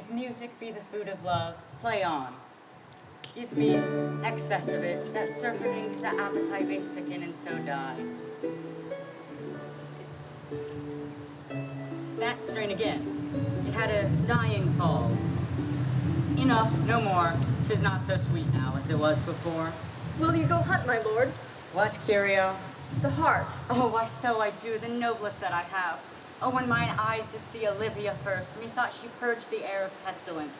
If music be the food of love, play on. Give me excess of it, that surfeiting the appetite may sicken and so die. That strain again, it had a dying fall. Enough, no more, 'tis not so sweet now as it was before. Will you go hunt, my lord? What, Curio? The hart. Oh, why so I do, the noblest that I have. Oh, when mine eyes did see Olivia first, methought she purged the air of pestilence.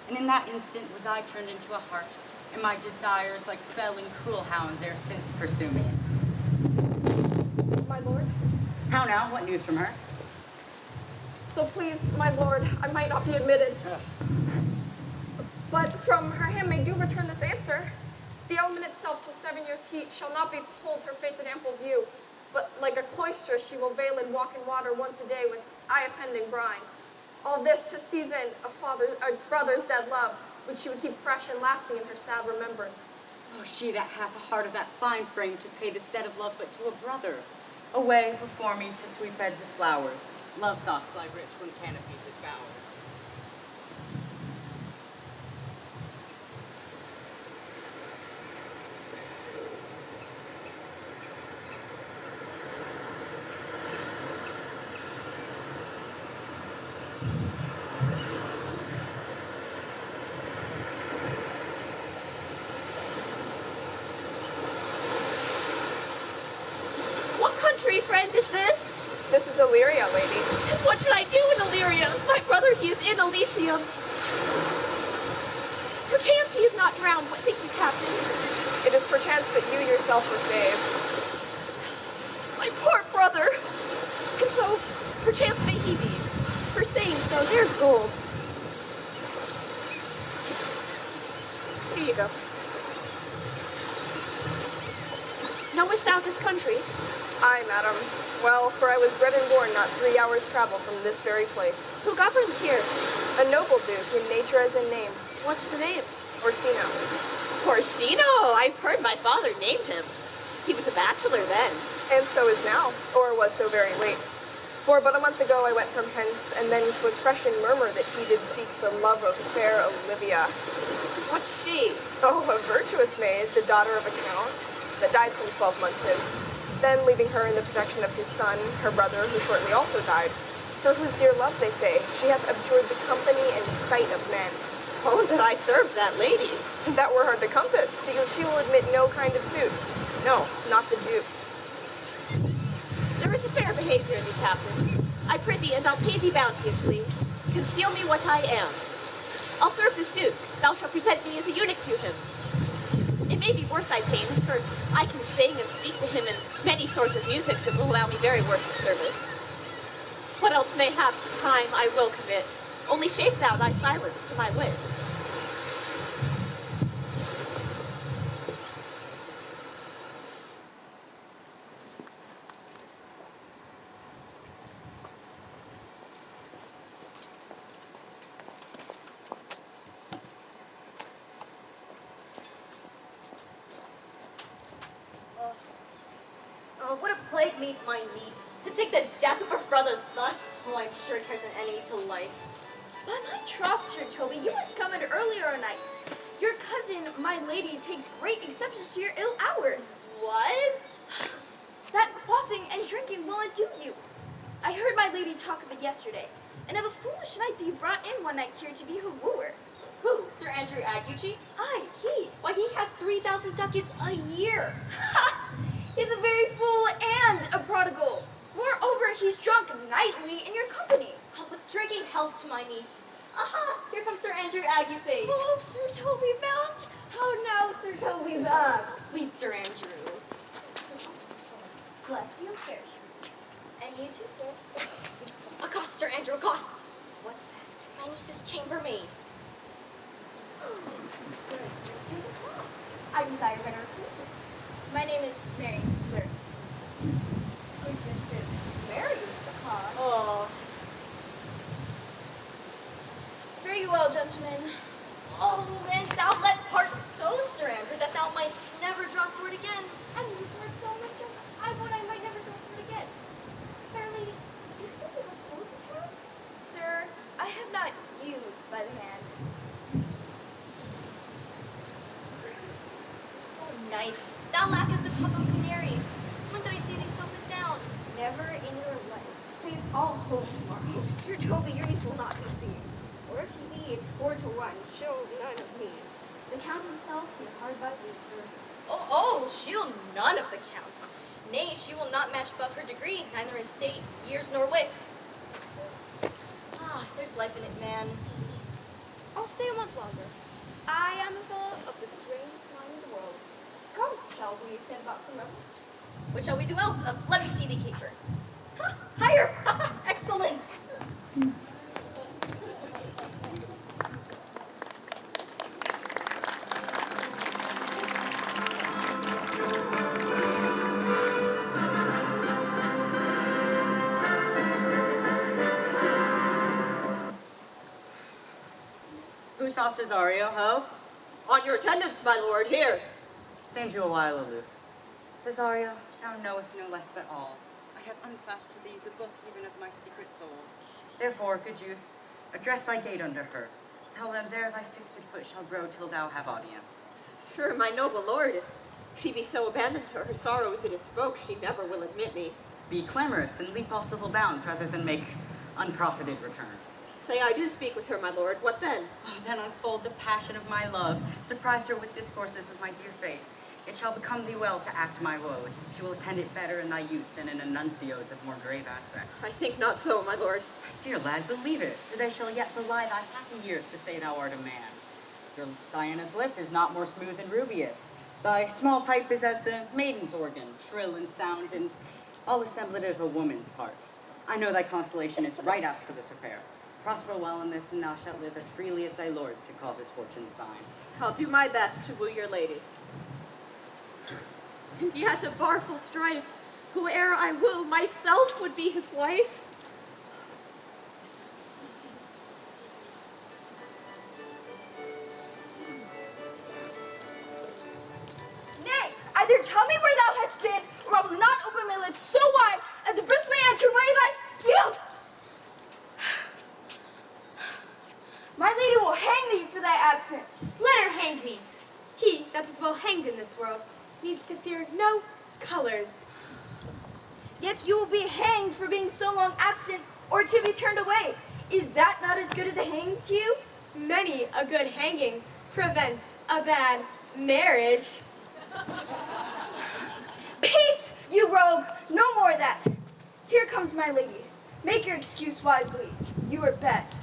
And in that instant was I turned into a hart, and my desires like fell and cruel hounds ere since pursue me. My lord? How now, what news from her? So please, my lord, I might not be admitted. But from her handmaid do return this answer. The element itself till 7 years' heat shall not behold her face in ample view, but like a cloister she will veil and walk in water once a day with eye-offending brine. All this to season a brother's dead love, which she would keep fresh and lasting in her sad remembrance. Oh, she that hath a heart of that fine frame to pay this debt of love but to a brother. Away before me to sweet beds of flowers. Love thoughts lie rich when canopies it bowers. Friend, is this? This is Illyria, lady. What should I do in Illyria? My brother, he is in Elysium. Perchance he is not drowned. What think you, Captain? It is perchance that you yourself were saved. My poor brother. And so, perchance may he be. For saying so, there's gold. Here you go. Knowest thou this country? Aye, madam. Well, for I was bred and born not 3 hours' travel from this very place. Who governs here? A noble duke, in nature as in name. What's the name? Orsino. Orsino! I've heard my father name him. He was a bachelor then. And so is now, or was so very late. For but a month ago I went from hence, and then 'twas fresh in murmur that he did seek the love of fair Olivia. What's she? Oh, a virtuous maid, the daughter of a count, that died some 12 months since. Then, leaving her in the protection of his son, her brother, who shortly also died, for whose dear love, they say, she hath abjured the company and sight of men. Oh, that I served that lady. That were hard to compass, because she will admit no kind of suit. No, not the duke's. There is a fair behavior in thee, Captain. I prithee, and I'll pay thee bounteously. Conceal me what I am. I'll serve this duke. Thou shalt present me as a eunuch to him. It may be worth thy pains, for I can sing and speak to him in many sorts of music that will allow me very worthy service. What else mayhap to time I will commit, only shape thou thy silence to my wit. What a plague meets my niece. To take the death of her brother thus, oh, I'm sure it turns an enemy to life. By my troth, Sir Toby, you must come at earlier nights. Your cousin, my lady, takes great exception to your ill hours. What? That quaffing and drinking will undo you. I heard my lady talk of it yesterday, and of a foolish knight that you brought in one night here to be her wooer. Who? Sir Andrew Aguchi? Aye, he. Why, he has 3,000 ducats a year. Ha! He's a very fool and a prodigal. Moreover, he's drunk nightly in your company. Oh, but drinking helps to my niece. Aha! Here comes Sir Andrew Aguface. Oh, Sir Toby Belch! How now, Sir Toby Belch? Sweet Sir Andrew. Bless you, sir. And you too, sir. Accost, Sir Andrew, accost. What's that? My niece's chambermaid. I desire better acquaintance. My name is Mary, sir. Mary, Oh. Very well, gentlemen. Oh, and thou let part so, Sir Andrew, that thou mightst never draw sword again. And you part so, mistress, I would I might never draw sword again. Fair lady, do you think you have clothes in hand? Sir, I have not you by the hand. Sir Toby, your niece will not concede. Or if she be, it's 4-1. She'll none of me. The Count himself, he hard by me, sir. Oh, she'll none of the counts. Nay, she will not match above her degree, neither estate, years, nor wit. Ah, there's life in it, man. I'll stay a month longer. I am a fellow of the strangest mind in the world. Come, shall we set about some revels? What shall we do else? Let me see thee caper. Ha, higher! Excellent! Who saw Cesario, ho? On your attendance, my lord, here. Stand you a while aloof. Cesario, thou knowest no less but all. I have unclasped to thee the book even of my secret soul. Therefore, good youth, address thy gate unto her. Tell them there thy fixed foot shall grow till thou have audience. Sure, my noble lord, if she be so abandoned to her sorrows it is spoke, she never will admit me. Be clamorous and leap all civil bounds rather than make unprofited return. Say I do speak with her, my lord, what then? Oh, then unfold the passion of my love. Surprise her with discourses of my dear faith. It shall become thee well to act my woes. She will attend it better in thy youth than in a nuncio's of more grave aspect. I think not so, my lord. Dear lad, believe it, for they shall yet belie thy happy years to say thou art a man. Your Diana's lip is not more smooth and rubious. Thy small pipe is as the maiden's organ, shrill and sound, and all assemblative of a woman's part. I know thy constellation is right apt for this affair. Prosper well in this, and thou shalt live as freely as thy lord to call his fortunes thine. I'll do my best to woo your lady. And yet a barful strife, whoe'er I woo, myself would be his wife. Nay, either tell me where thou hast been, or I will not open my lips so wide as to burst my hand to weigh thy skills. My lady will hang thee for thy absence. Let her hang me. He that is well hanged in this world needs to fear no colors. Yet you will be hanged for being so long absent, or to be turned away. Is that not as good as a hanging to you? Many a good hanging prevents a bad marriage. Peace, you rogue! No more of that. Here comes my lady. Make your excuse wisely. You are best.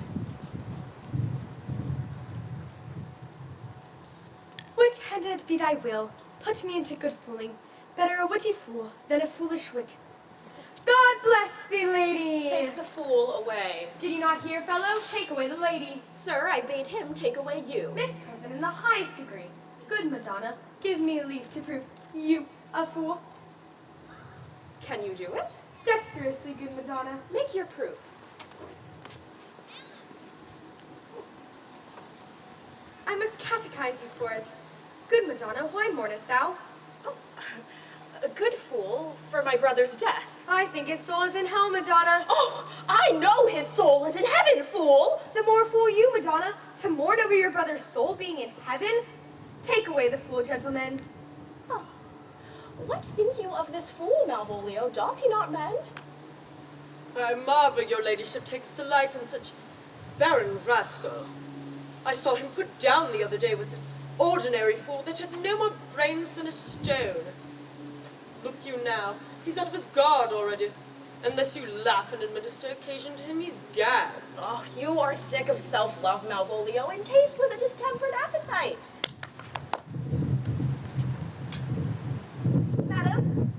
Wit, and it be thy will, put me into good fooling. Better a witty fool than a foolish wit. God bless thee, lady! Take the fool away. Did you not hear, fellow? Take away the lady. Sir, I bade him take away you. Miss Cousin in the highest degree. Good Madonna, give me leave to prove you a fool. Can you do it? Dexterously, good Madonna. Make your proof. I must catechize you for it. Good Madonna, why mournest thou? Oh, a good fool for my brother's death. I think his soul is in hell, Madonna. Oh, I know his soul is in heaven, fool! The more fool you, Madonna, to mourn over your brother's soul being in heaven. Take away the fool, gentlemen. Oh. What think you of this fool, Malvolio? Doth he not mend? I marvel your ladyship takes delight in such barren rascal. I saw him put down the other day with an ordinary fool that had no more brains than a stone. Look you now, he's out of his guard already. Unless you laugh and administer occasion to him, he's gagged. Oh, you are sick of self-love, Malvolio, and taste with a distempered appetite. Madam,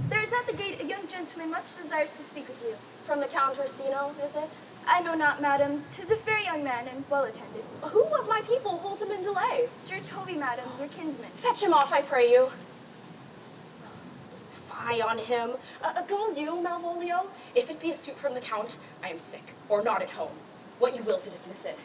there is at the gate a young gentleman much desires to speak with you. From the Count Orsino, is it? I know not, madam. 'Tis a fair young man and well attended. Who of my people holds him in delay? Sir Toby, madam, your kinsman. Fetch him off, I pray you. Fie on him. Go you, Malvolio. If it be a suit from the Count, I am sick, or not at home. What you will to dismiss it.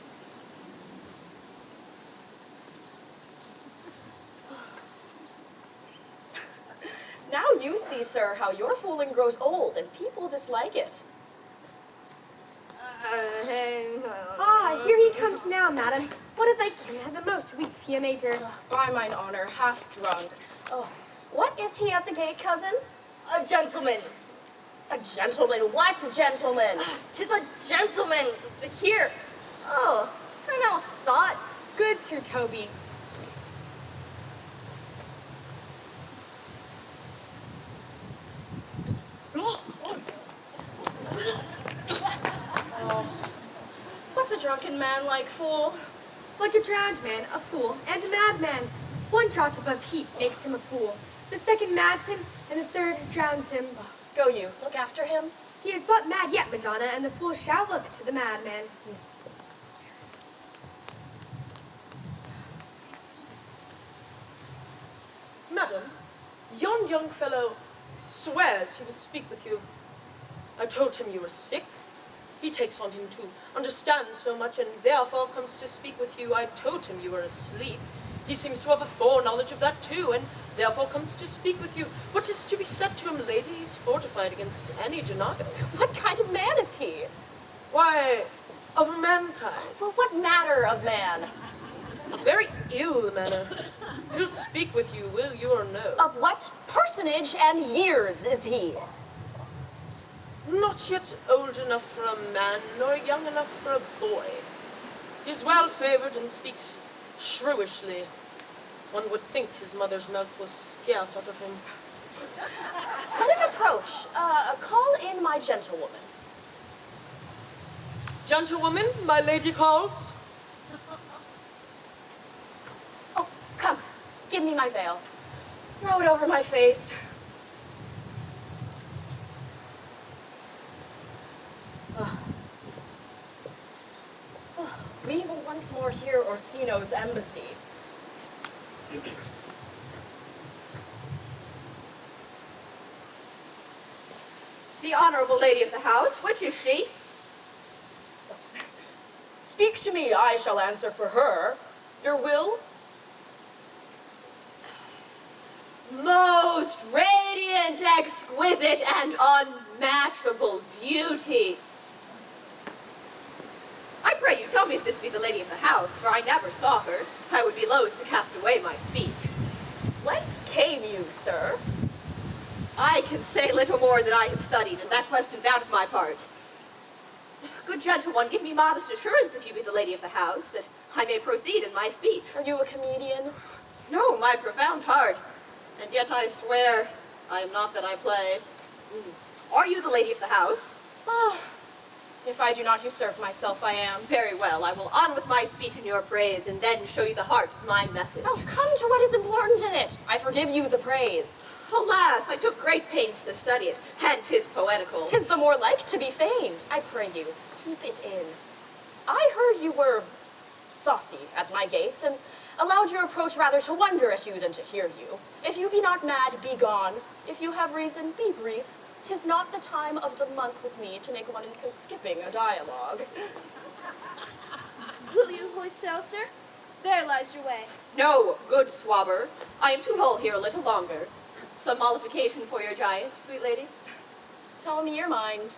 Now you see, sir, how your fooling grows old, and people dislike it. Ah, here he comes now, madam. What of thy kin has a most weak pia mater? By mine honor, half drunk. Oh, what is he at the gate, cousin? A gentleman. A gentleman? What gentleman? 'Tis a gentleman. Here. Oh, I now thought. Good, Sir Toby. What's a drunken man like, fool? Like a drowned man, a fool, and a madman. One draught above heat makes him a fool. The second mads him, and the third drowns him. Go you, look after him. He is but mad yet, Madonna, and the fool shall look to the madman. Madam, yon young fellow swears he will speak with you. I told him you were sick. He takes on him to understand so much, and therefore comes to speak with you. I told him you were asleep. He seems to have a foreknowledge of that too, and therefore comes to speak with you. What is to be said to him, lady? He's fortified against any denial. What kind of man is he? Why, of mankind. Well, what matter of man? Very ill manner. He'll speak with you, will you or no? Of what personage and years is he? Not yet old enough for a man, nor young enough for a boy. He's well favored and speaks shrewishly. One would think his mother's milk was scarce out of him. Let him approach. Call in my gentlewoman. Gentlewoman, my lady calls. Oh, come. Give me my veil. Throw it over my face. We will once more hear Orsino's embassy. The honorable lady of the house, which is she? Speak to me, I shall answer for her. Your will? Most radiant, exquisite, and unmatchable beauty. I pray you tell me if this be the lady of the house, for I never saw her. I would be loath to cast away my speech. Whence came you, sir? I can say little more than I have studied, and that question's out of my part. Good gentleman, give me modest assurance if you be the lady of the house, that I may proceed in my speech. Are you a comedian? No, my profound heart, and yet I swear I am not that I play. Are you the lady of the house? Ah, if I do not usurp myself, I am. Very well, I will on with my speech in your praise, and then show you the heart of my message. Oh, come to what is important in it. I forgive you the praise. Alas, I took great pains to study it, and 'tis poetical. 'Tis the more like to be feigned. I pray you, keep it in. I heard you were saucy at my gates, and allowed your approach rather to wonder at you than to hear you. If you be not mad, be gone. If you have reason, be brief. 'Tis not the time of the month with me to make one in so skipping a dialogue. Will you hoist sail, sir? There lies your way. No, good swabber, I am to hold here a little longer. Some mollification for your giant, sweet lady? Tell me your mind.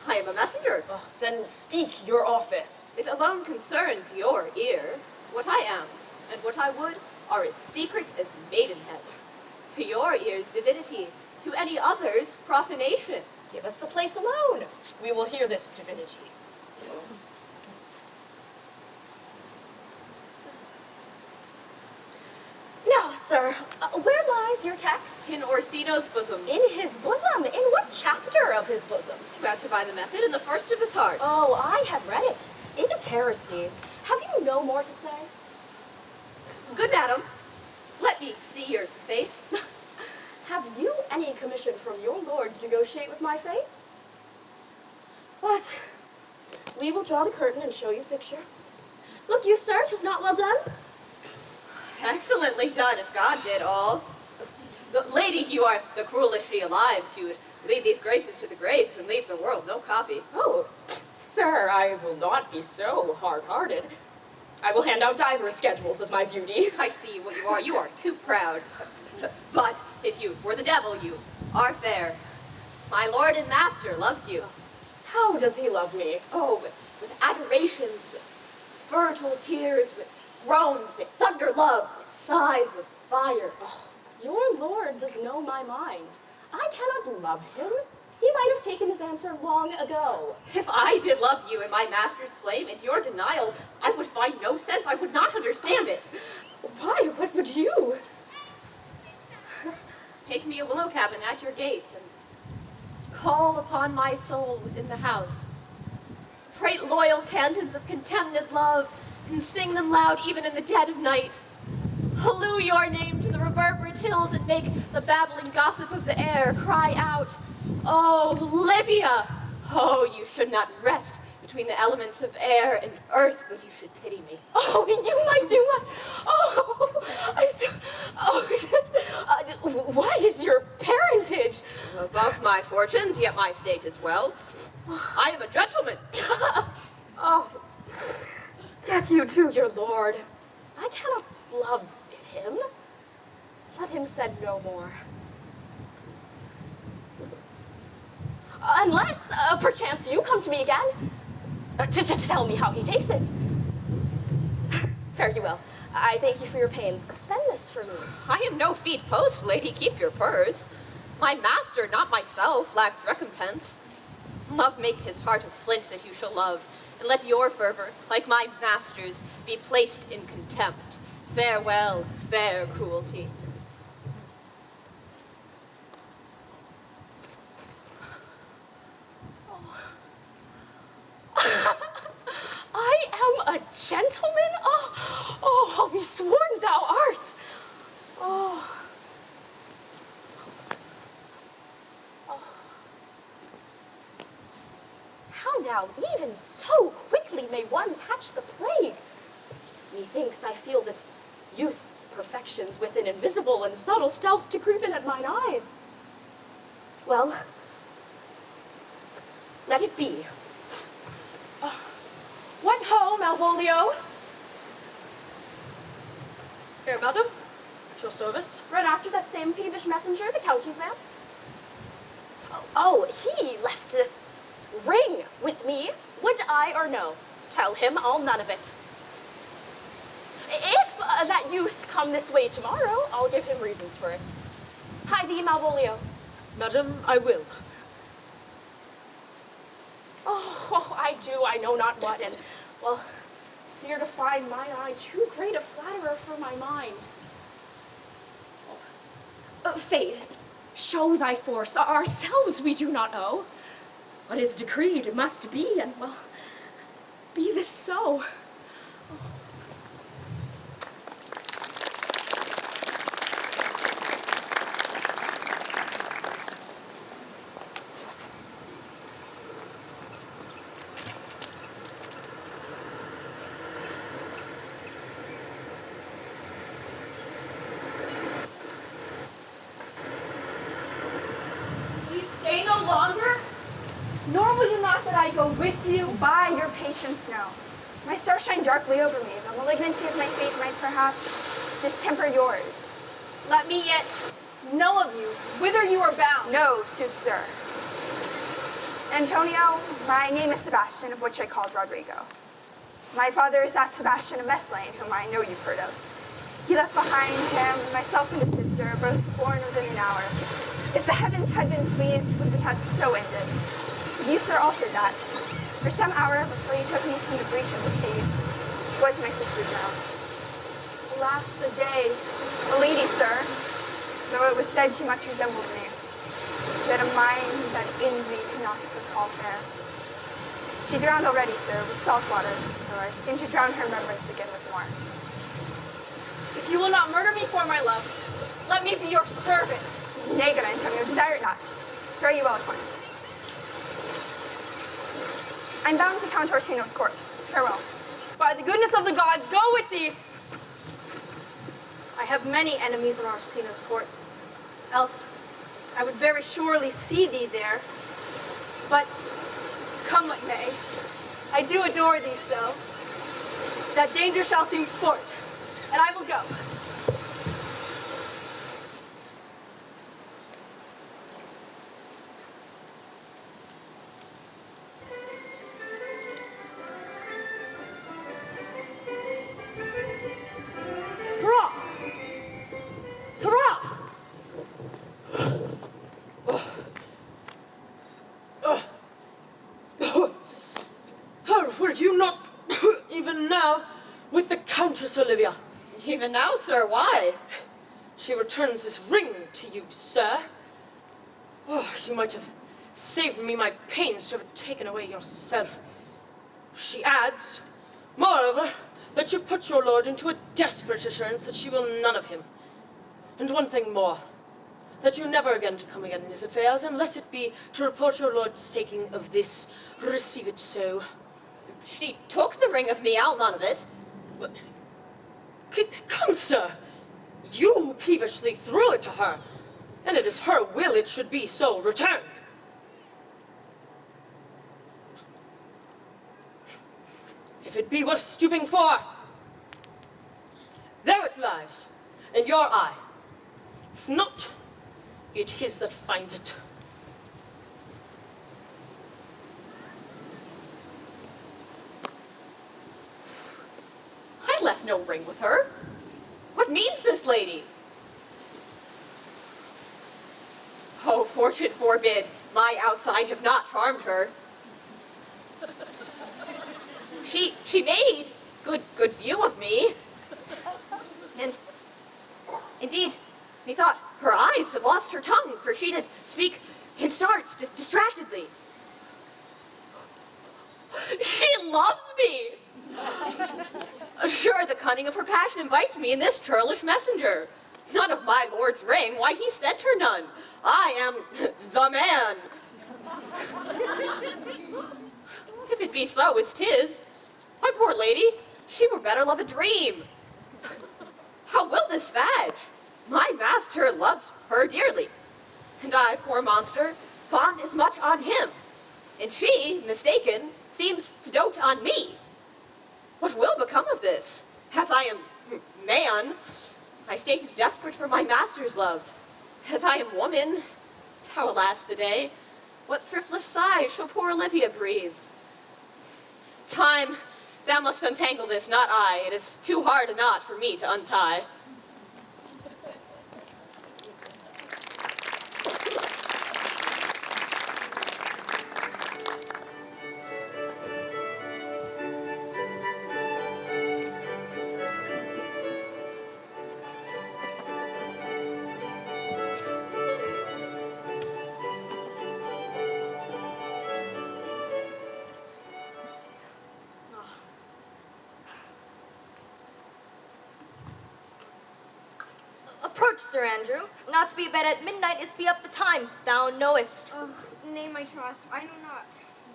I am a messenger. Oh, then speak your office. It alone concerns your ear. What I am, and what I would, are as secret as maidenhead. To your ears, divinity. To any others, profanation. Give us the place alone. We will hear this divinity. Now, sir, where lies your text? In Orsino's bosom. In his bosom? In what chapter of his bosom? To answer by the method, in the first of his heart. Oh, I have read it. It is heresy. Have you no more to say? Good madam, let me see your face. Have you any commission from your lord to negotiate with my face? But we will draw the curtain and show you the picture. Look you, sir, 'tis not well done. Excellently done, if God did all. Lady, you are the cruelest she alive. She would lead these graces to the grave and leave the world no copy. Oh, sir, I will not be so hard-hearted. I will hand out divers schedules of my beauty. I see what you are. You are too proud. But if you were the devil, you are fair. My lord and master loves you. How does he love me? Oh, with adorations, with fertile tears, with groans, with thunder love, with sighs of fire. Oh, your lord does know my mind. I cannot love him. He might have taken his answer long ago. If I did love you and my master's slave, and your denial, I would find no sense. I would not understand it. Why? What would you? Make me a willow cabin at your gate, and call upon my soul within the house. Prate loyal cantons of contemned love, and sing them loud even in the dead of night. Halloo your name to the reverberant hills, and make the babbling gossip of the air cry out, "Oh, Livia! Oh, you should not rest between the elements of air and earth, but you should pity me." Oh, you might do what? Oh, I'm so, what is your parentage? Above my fortunes, yet my state is well. I am a gentleman. Oh, yes, you too, your lord. I cannot love him. Let him said no more. Unless, perchance, you come to me again to tell me how he takes it. Fare you well. I thank you for your pains. Spend this for me. I am no feed post, lady, keep your purse. My master, not myself, lacks recompense. Love make his heart of flint that you shall love, and let your fervor, like my master's, be placed in contempt. Farewell, fair cruelty. I am a gentleman? Oh, I'll be sworn thou art. Oh. How now, even so quickly may one catch the plague? Methinks I feel this youth's perfections with an invisible and subtle stealth to creep in at mine eyes. Well, let it be. What ho, Malvolio? Here, madam, at your service. Run after that same peevish messenger, the country's lamp. Oh, he left this ring with me. Would I or no? Tell him I'll none of it. If that youth come this way tomorrow, I'll give him reasons for it. Hi thee, Malvolio. Madam, I will. Oh, I do, I know not what, and, well, fear to find mine eye too great a flatterer for my mind. Fate, show thy force. Ourselves we do not owe. What is decreed must be, and, well, be this so. I go with you? By your patience now. My stars shine darkly over me. The malignancy of my fate might perhaps distemper yours. Let me yet know of you, whither you are bound. No, sooth sir. Antonio, my name is Sebastian, of which I called Rodrigo. My father is that Sebastian of Meslane, whom I know you've heard of. He left behind him myself and a sister, both born within an hour. If the heavens had been pleased, would we have so ended. You, sir, altered that. For some hour before you took me from the breach of the sea, was my sister's now. Alas, the day. A lady, sir, though it was said she much resembled me. She had a mind that envy cannot recall fair. She drowned already, sir, with salt water, so I seem to drown her remembrance again with more. If you will not murder me for my love, let me be your servant. Nay, good Antonio, desire it not. Fare you well at once. I'm bound to Count Orsino's court. Farewell. By the goodness of the gods, go with thee! I have many enemies in Orsino's court. Else, I would very surely see thee there. But, come what may, I do adore thee so, that danger shall seem sport, and I will go. were you not even now with the Countess Olivia? Even now, sir, why? She returns this ring to you, sir. Oh, you might have saved me my pains to have it taken away yourself. She adds, moreover, that you put your lord into a desperate assurance that she will none of him. And one thing more, that you never again to come again in his affairs, unless it be to report your lord's taking of this. Receive it so. She took the ring of me, I'll none of it. But, come, sir. You peevishly threw it to her, and it is her will it should be so returned. If it be worth stooping for, there it lies, in your eye. If not, it is that finds it. I left no ring with her. What means this lady? Oh, fortune forbid, my outside have not charmed her. She made good view of me. And indeed, methought her eyes had lost her tongue, for she did speak in starts distractedly. She loves me! Sure, the cunning of her passion invites me in this churlish messenger. None of my lord's ring, why he sent her none. I am the man. If it be so, it's 'tis. My poor lady, she were better love a dream. How will this fadge? My master loves her dearly, and I, poor monster, fond as much on him. And she, mistaken, seems to dote on me. What will become of this? As I am man, my state is desperate for my master's love. As I am woman, how alas the day, what thriftless sighs shall poor Olivia breathe? Time, thou must untangle this, not I. It is too hard a knot for me to untie. Approach, Sir Andrew. Not to be abed at midnight is to be up betimes, thou knowest. Nay, my troth, I know not.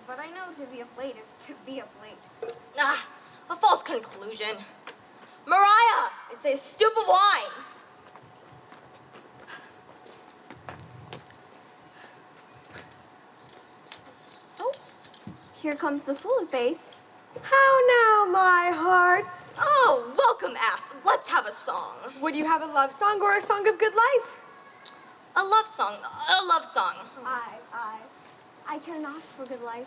But I know to be up late is to be up late. Ah, a false conclusion. Maria, it's a stoup of wine. Oh, here comes the fool of faith. How now, my hearts? Oh, welcome, ass. Let's have a song. Would you have a love song or a song of good life? A love song. A love song. I care not for good life.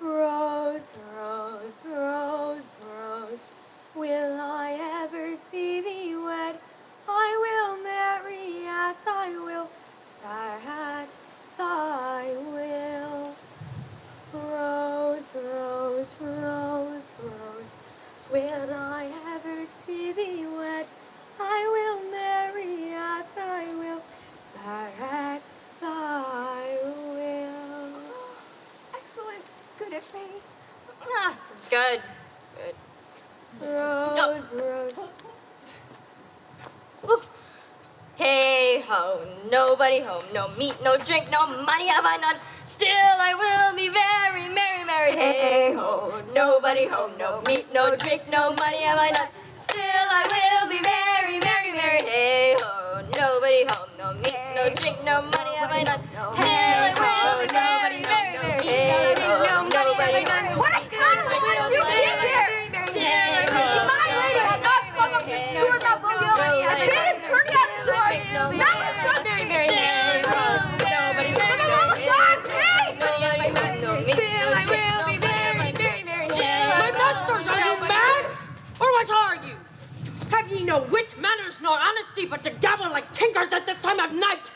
Rose, rose, rose, rose, will I ever see thee wed? I will marry at thy will, sire, at thy will. Rose, rose, rose, rose, will I ever see thee wed? I will marry at thy will, sire, at thy will. Excellent. Good at faith. Ah, good. Good. Rose, rose. Woo. Hey ho, nobody home, no meat, no drink, no money have I none. Still I will be very merry, merry. Hey ho, nobody home, no meat, no drink, no money have I none. Still I will be very merry, merry. Hey ho, nobody home, no meat, no drink, no money have I none. Still I will be very merry, merry. Hey ho, nobody home. What a kind of woman you get here! My lady has not come up to steward my bouillon and bid him turn out the door. That was just very, very nice. Nobody For the love of God, please! Still I will be very, very, very. My masters, are you mad? Or what are you? Have ye no wit, manners, nor honesty, but to gabble like tinkers at this time of night?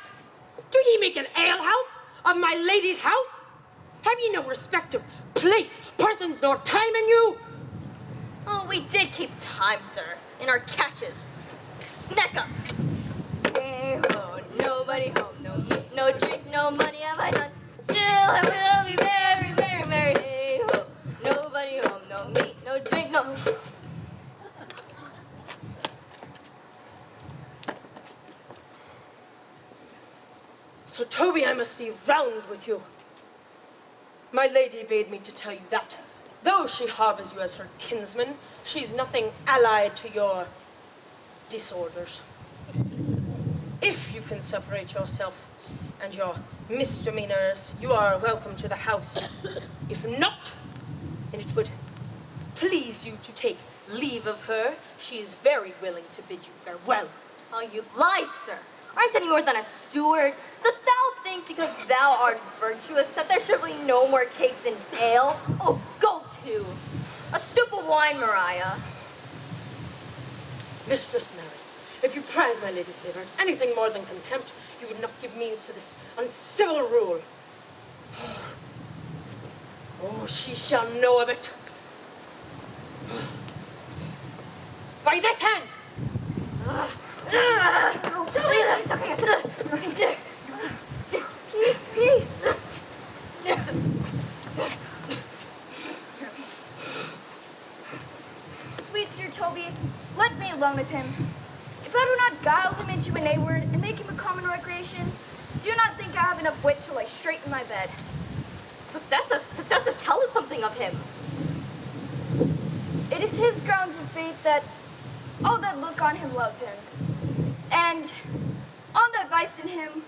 Do ye make an alehouse of my lady's house? Have ye no respect of place, persons, nor time in you? Oh, we did keep time, sir, in our catches. Neck up. Hey ho, nobody home, no meat, no drink, no money have I none. Still I will be very, very merry. Hey ho, nobody home, no meat, no drink, no. So, Toby, I must be round with you. My lady bade me to tell you that, though she harbours you as her kinsman, she's nothing allied to your disorders. If you can separate yourself and your misdemeanors, you are welcome to the house. If not, and it would please you to take leave of her, she is very willing to bid you farewell. Oh, you lie, sir. Aren't any more than a steward? Dost thou think because thou art virtuous that there should be no more cakes in ale? Oh, go to! A stoup of wine, Maria. Mistress Mary, if you prize my lady's favour at anything more than contempt, you would not give means to this uncivil rule. Oh, she shall know of it. By this hand! Peace, peace. Sweet Sir Toby, let me alone with him. If I do not guile him into a nay word and make him a common recreation, do not think I have enough wit to lie straight in my bed. Possess us, tell us something of him. It is his grounds of faith that all that look on him love him. And on that vice in him,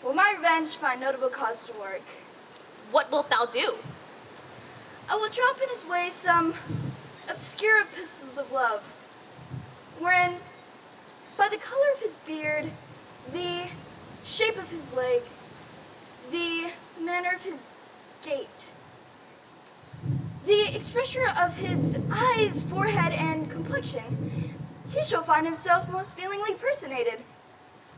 will my revenge find notable cause to work. What wilt thou do? I will drop in his way some obscure epistles of love, wherein, by the color of his beard, the shape of his leg, the manner of his gait, the expression of his eyes, forehead, and complexion, he shall find himself most feelingly personated.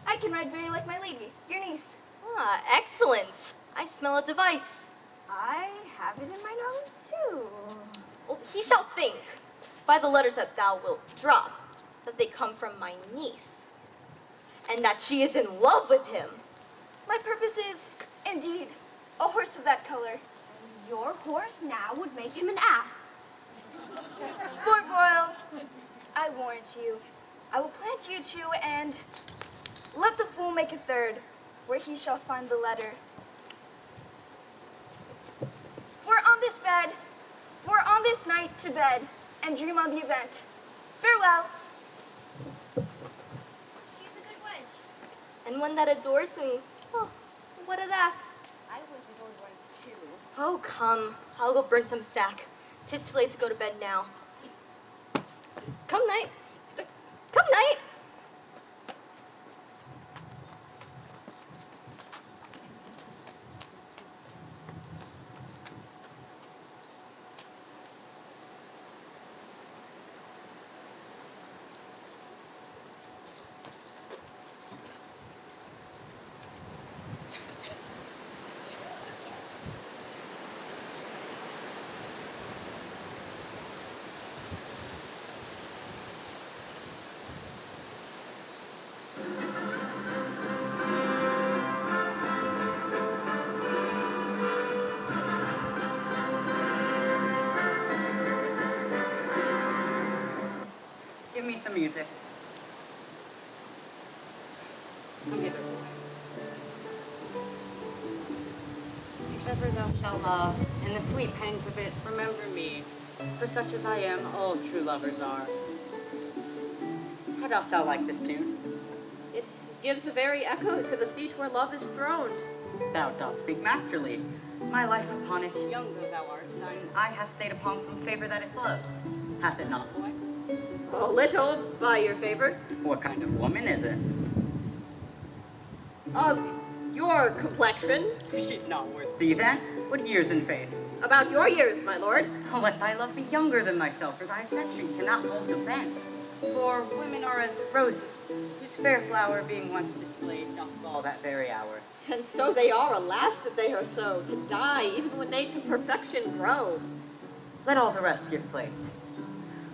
I can ride very like my lady, your niece. Ah, excellent. I smell a device. I have it in my nose, too. Well, he shall think, by the letters that thou wilt drop, that they come from my niece, and that she is in love with him. My purpose is, indeed, a horse of that color. Your horse now would make him an ass. Sport royal, I warrant you. I will plant you two, and let the fool make a third, where he shall find the letter. For on this night to bed, and dream on the event. Farewell. He's a good wench. And one that adores me. Oh, what of that? I was adored once too. Oh, come. I'll go burn some sack. 'Tis too late to go to bed now. Come, night. Come, night. Give me some music. Come hither, boy. If ever thou shalt love, in the sweet pangs of it, remember me. For such as I am, all true lovers are. How dost thou like this tune? It gives a very echo to the seat where love is throned. Thou dost speak masterly. My life upon it, young though thou art, thine eye hath stayed upon some favor that it blows. Hath it not, boy? A little, by your favor. What kind of woman is it? Of your complexion. She's not worth thee then. What years in faith? About your years, my lord. Oh, let thy love be younger than thyself, for thy affection cannot hold the bent. For women are as roses, whose fair flower being once displayed doth fall that very hour. And so they are, alas that they are so, to die even when they to perfection grow. Let all the rest give place.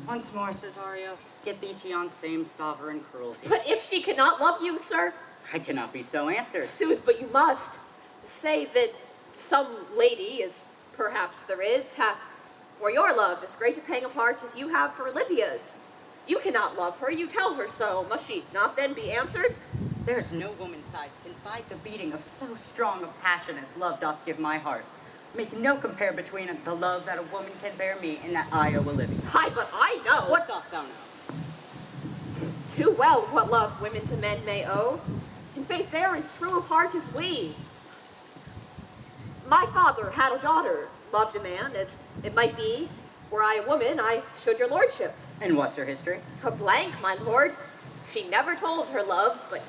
Once more, Cesario, get thee to yon same sovereign cruelty. But if she cannot love you, sir, I cannot be so answered. sooth, but you must say that some lady, as perhaps there is, hath for your love as great a pang of heart as you have for Olivia's. You cannot love her, you tell her so. Must she not then be answered? There's no woman's size can fight the beating of so strong a passion as love doth give my heart. Make no compare between the love that a woman can bear me and that I owe Olivia. Aye, but I know. What dost thou know? Too well what love women to men may owe. In faith, they are as true of heart as we. My father had a daughter, loved a man, as it might be, were I a woman, I should your lordship. And what's her history? A blank, my lord. She never told her love, but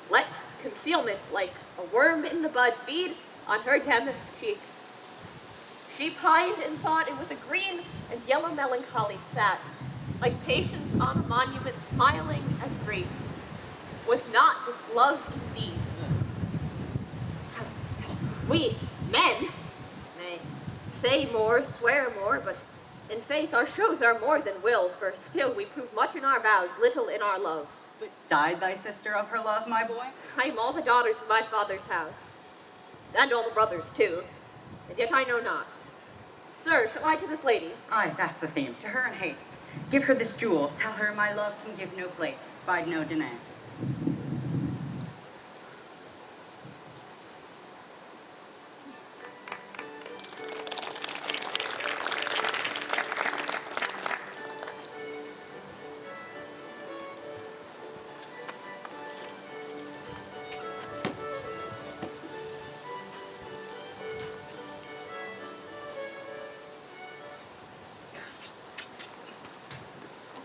let concealment like a worm in the bud feed on her damask cheek. She pined and thought, and with a green and yellow melancholy sat, like patience on a monument smiling at grief. Was not this love indeed? We, men, may say more, swear more, but in faith our shows are more than will, for still we prove much in our vows, little in our love. But died thy sister of her love, my boy? I am all the daughters of my father's house, and all the brothers too, and yet I know not. Sir, shall I to this lady? Aye, that's the theme. To her in haste. Give her this jewel. Tell her my love can give no place. Bide no demand.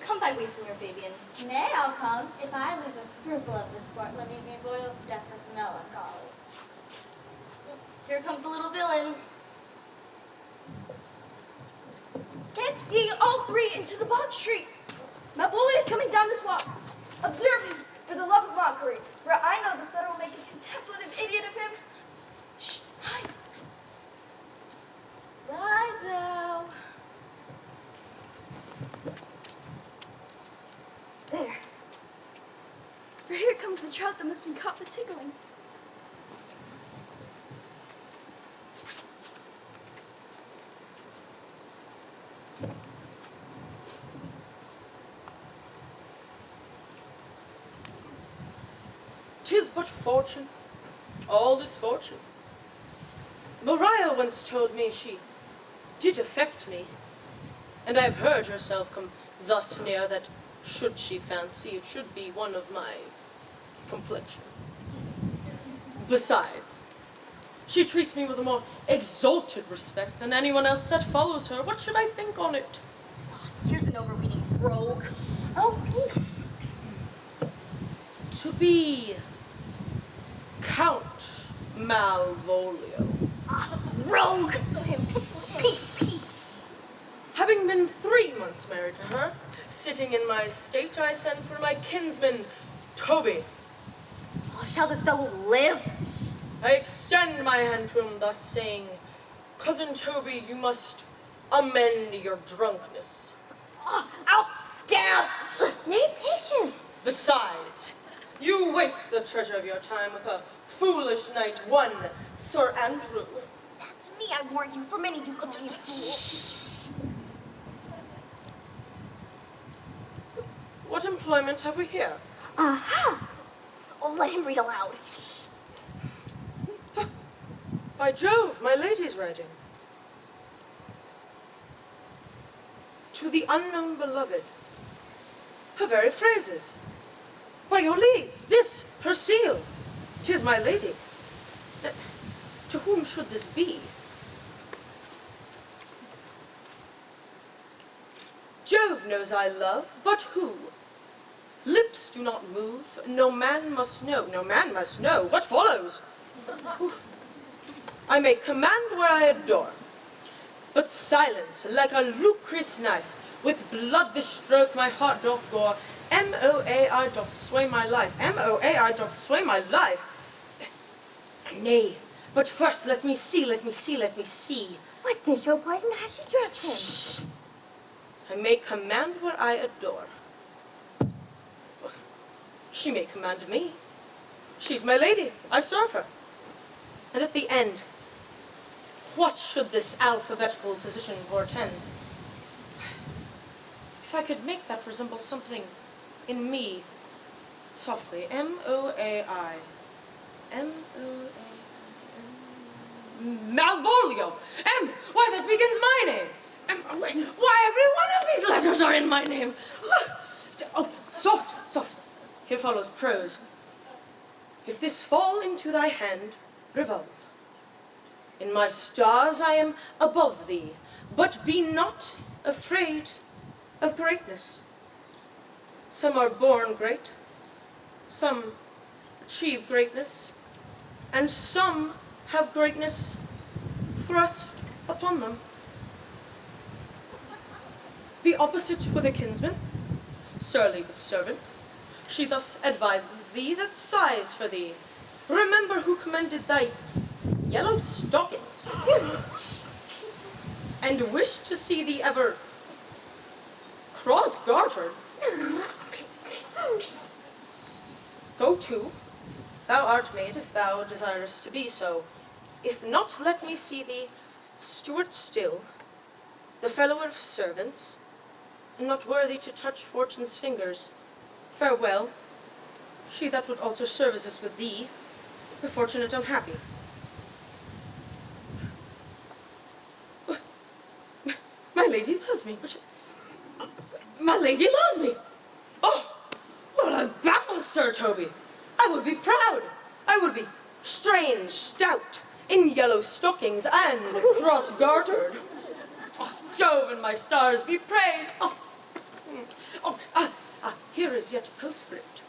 Come thy way, Senior Fabian. Nay, I'll come, if I lose a scruple of this sport, leaving me boiled to death with melancholy. Here comes the little villain. Get ye all three into the bond street. Mapoli is coming down this walk. Observe him, for the love of mockery, for I know the sun will make a contemplative idiot of him. Shh, hide. Rise thou. There. For here comes the trout that must be caught for tickling. "'Tis but fortune, all this fortune. Maria once told me she did affect me, and I have heard herself come thus near that should she fancy it should be one of my complexion. Besides, she treats me with a more exalted respect than anyone else that follows her. What should I think on it? Here's an overweening rogue. Oh, please. To be Count Malvolio. Rogue! Having been 3 months married to her, sitting in my estate, I send for my kinsman, Toby. Oh, shall this fellow live? I extend my hand to him, thus saying, "Cousin Toby, you must amend your drunkenness. Out, scab! Nay, patience. Besides, you waste the treasure of your time with a foolish knight, one Sir Andrew." That's me, I warn you, for many do call me a fool. What employment have we here? Aha! Oh, let him read aloud. By Jove, my lady's writing. To the unknown beloved. Her very phrases. By your leave, this, her seal. 'Tis my lady. To whom should this be? Jove knows I love, but who? Lips do not move, no man must know. No man must know. What follows? I may command where I adore, but silent, like a lucreous knife, with blood this stroke my heart doth gore. M-O-A-I doth sway my life. M-O-A-I doth sway my life. Nay, but first let me see. What dish o' poison has she drugged him? I may command what I adore. She may command me. She's my lady. I serve her. And at the end, what should this alphabetical position portend? If I could make that resemble something in me, softly, M-O-A-I. M-O-A-I. Malvolio! M! Why, that begins my name! Why, every one of these letters are in my name! Oh, soft! Here follows prose. If this fall into thy hand, revolve. In my stars I am above thee, but be not afraid of greatness. Some are born great, some achieve greatness, and some have greatness thrust upon them. Be opposite with a kinsman, surly with servants. She thus advises thee that sighs for thee. Remember who commended thy yellow stockings, and wish to see thee ever cross-gartered. Go to, thou art made if thou desirest to be so. If not, let me see thee steward still, the fellow of servants, and not worthy to touch fortune's fingers. Farewell, she that would alter services with thee, the fortunate unhappy. My lady loves me, my lady loves me. Oh, well, I'm baffled, Sir Toby. I would be proud. I would be strange, stout, in yellow stockings and cross-gartered. Oh, Jove and my stars be praised. Here is yet postscript.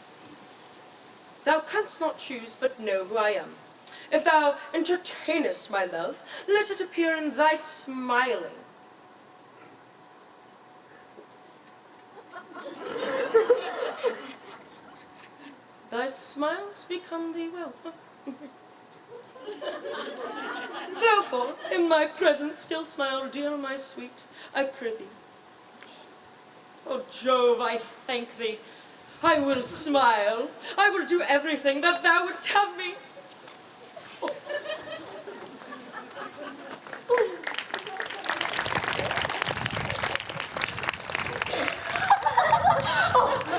Thou canst not choose but know who I am. If thou entertainest my love, let it appear in thy smiling. Thy smiles become thee well. Therefore, in my presence still smile, dear my sweet, I prithee. Oh, Jove, I thank thee. I will smile. I will do everything that thou wouldst have me.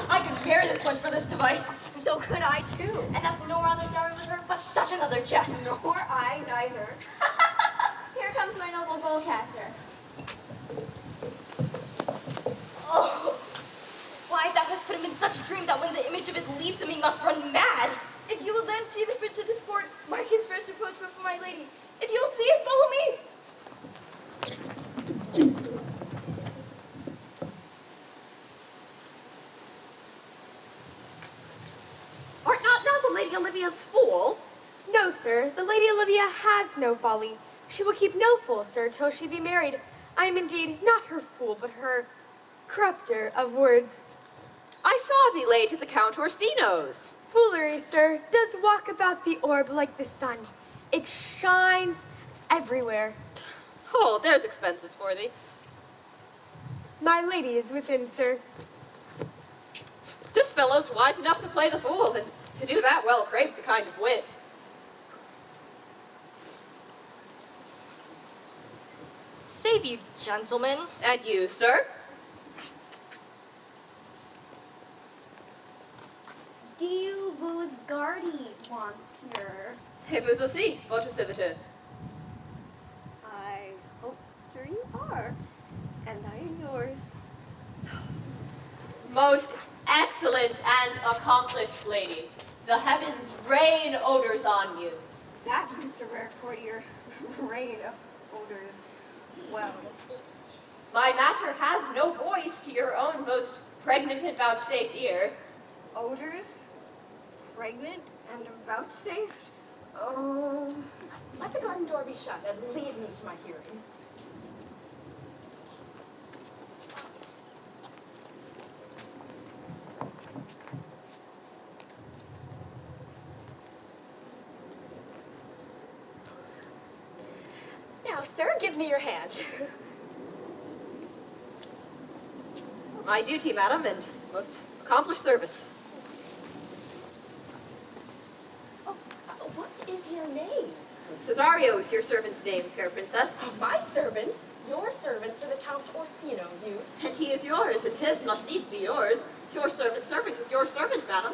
I could marry this one for this device. So could I too. And ask no other dowry with her, but such another jest. Nor I neither. Here comes my noble goal catcher. Oh, why, thou hast put him in such a dream that when the image of it leaves him, he must run mad. If you will then see the fruits of the sport, mark his first approach before my lady. If you will see it, follow me. Art not thou the Lady Olivia's fool? No, sir, the Lady Olivia has no folly. She will keep no fool, sir, till she be married. I am indeed not her fool, but her corrupter of words. I saw thee late at the Count Orsino's. Foolery, sir, does walk about the orb like the sun. It shines everywhere. Oh, there's expenses for thee. My lady is within, sir. This fellow's wise enough to play the fool, and to do that well craves the kind of wit. Save you, gentlemen. And you, sir? Dio vos guardi wants here. Et vous aussi, votre serviteur. I hope, sir, you are. And I am yours. Most excellent and accomplished lady, the heavens rain odors on you. That is a rare courtier. Rain of odors. Well, My matter has no voice to your own most pregnant and vouchsafed ear. odors? Pregnant and vouchsafed? Oh. Let the garden door be shut and leave me to my hearing. Now, sir, give me your hand. My duty, madam, and most accomplished service. What is your name? Cesario is your servant's name, fair princess. My servant, your servant to the Count Orsino, you. And he is yours, and his must needs be yours. Your servant's servant is your servant, madam.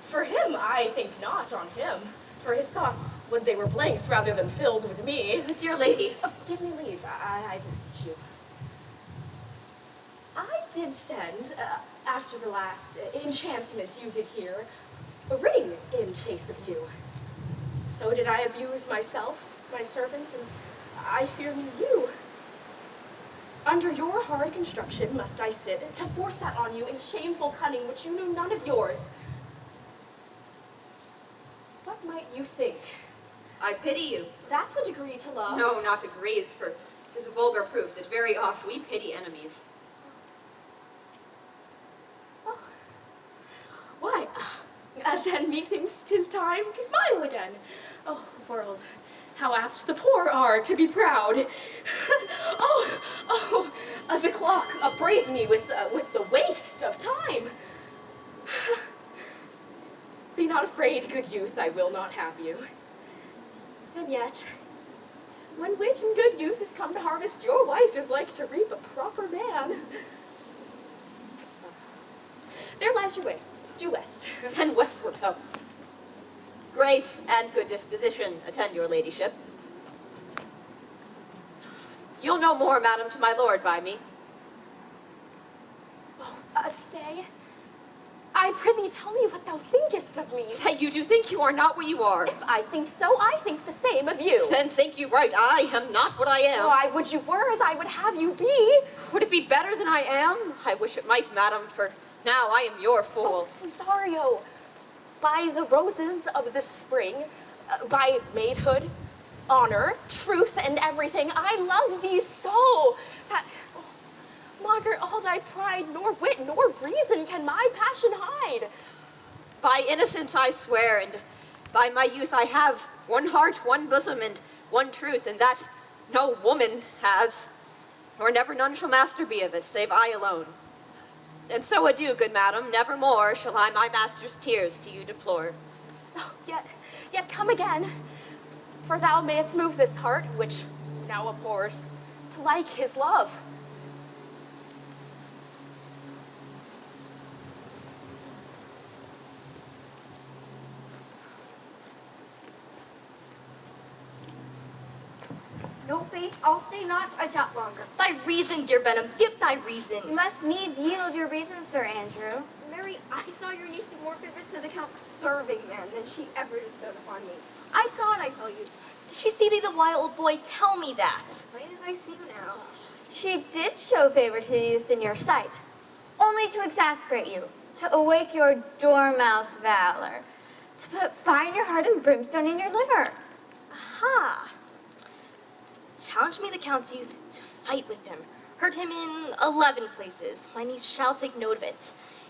For him, I think not on him. For his thoughts, when they were blanks rather than filled with me. Dear lady. Give me leave, I beseech you. I did send, after the last enchantment you did hear, a ring in chase of you. So did I abuse myself, my servant, and I fear me you. Under your hard construction must I sit, to force that on you in shameful cunning which you knew none of yours. What might you think? I pity you. That's a degree to love. No, not agrees, for 'tis a vulgar proof that very oft we pity enemies. Oh. Why, then methinks 'tis time to smile again. Oh, world, how apt the poor are to be proud. The clock upbraids me with the waste of time. Be not afraid, good youth, I will not have you. And yet, when wit and good youth has come to harvest, your wife is like to reap a proper man. There lies your way, due west. Then westward go. Grace and good disposition attend your ladyship. You'll know more, madam, to my lord by me. Stay. I prithee tell me what thou thinkest of me. That you do think you are not what you are. If I think so, I think the same of you. Then think you right, I am not what I am. Why would you were as I would have you be? Would it be better than I am? I wish it might, madam, for now I am your fool. Oh, Cesario, by the roses of the spring, by maidhood, honor, truth, and everything, I love thee so that, Margaret, all thy pride, nor wit, nor reason can my passion hide. By innocence I swear, and by my youth I have one heart, one bosom, and one truth, and that no woman has, nor never none shall master be of it, save I alone. And so adieu, good madam, nevermore shall I my master's tears to you deplore. Oh, yet come again, for thou mayest move this heart, which now abhors, to like his love. No, Faith, I'll stay not a jot longer. Thy reason, dear Benham, give thy reason. You must needs yield your reason, Sir Andrew. Mary, I saw your niece do more favors to the Count's serving man than she ever bestowed upon me. I saw it, I tell you. Did she see thee the wild boy? Tell me that. Plain as I see you now. She did show favor to the youth in your sight, only to exasperate you, to awake your dormouse valor, to put fire in your heart and brimstone in your liver. Aha! Challenge me the Count's youth to fight with him. Hurt him in 11 places. My niece shall take note of it.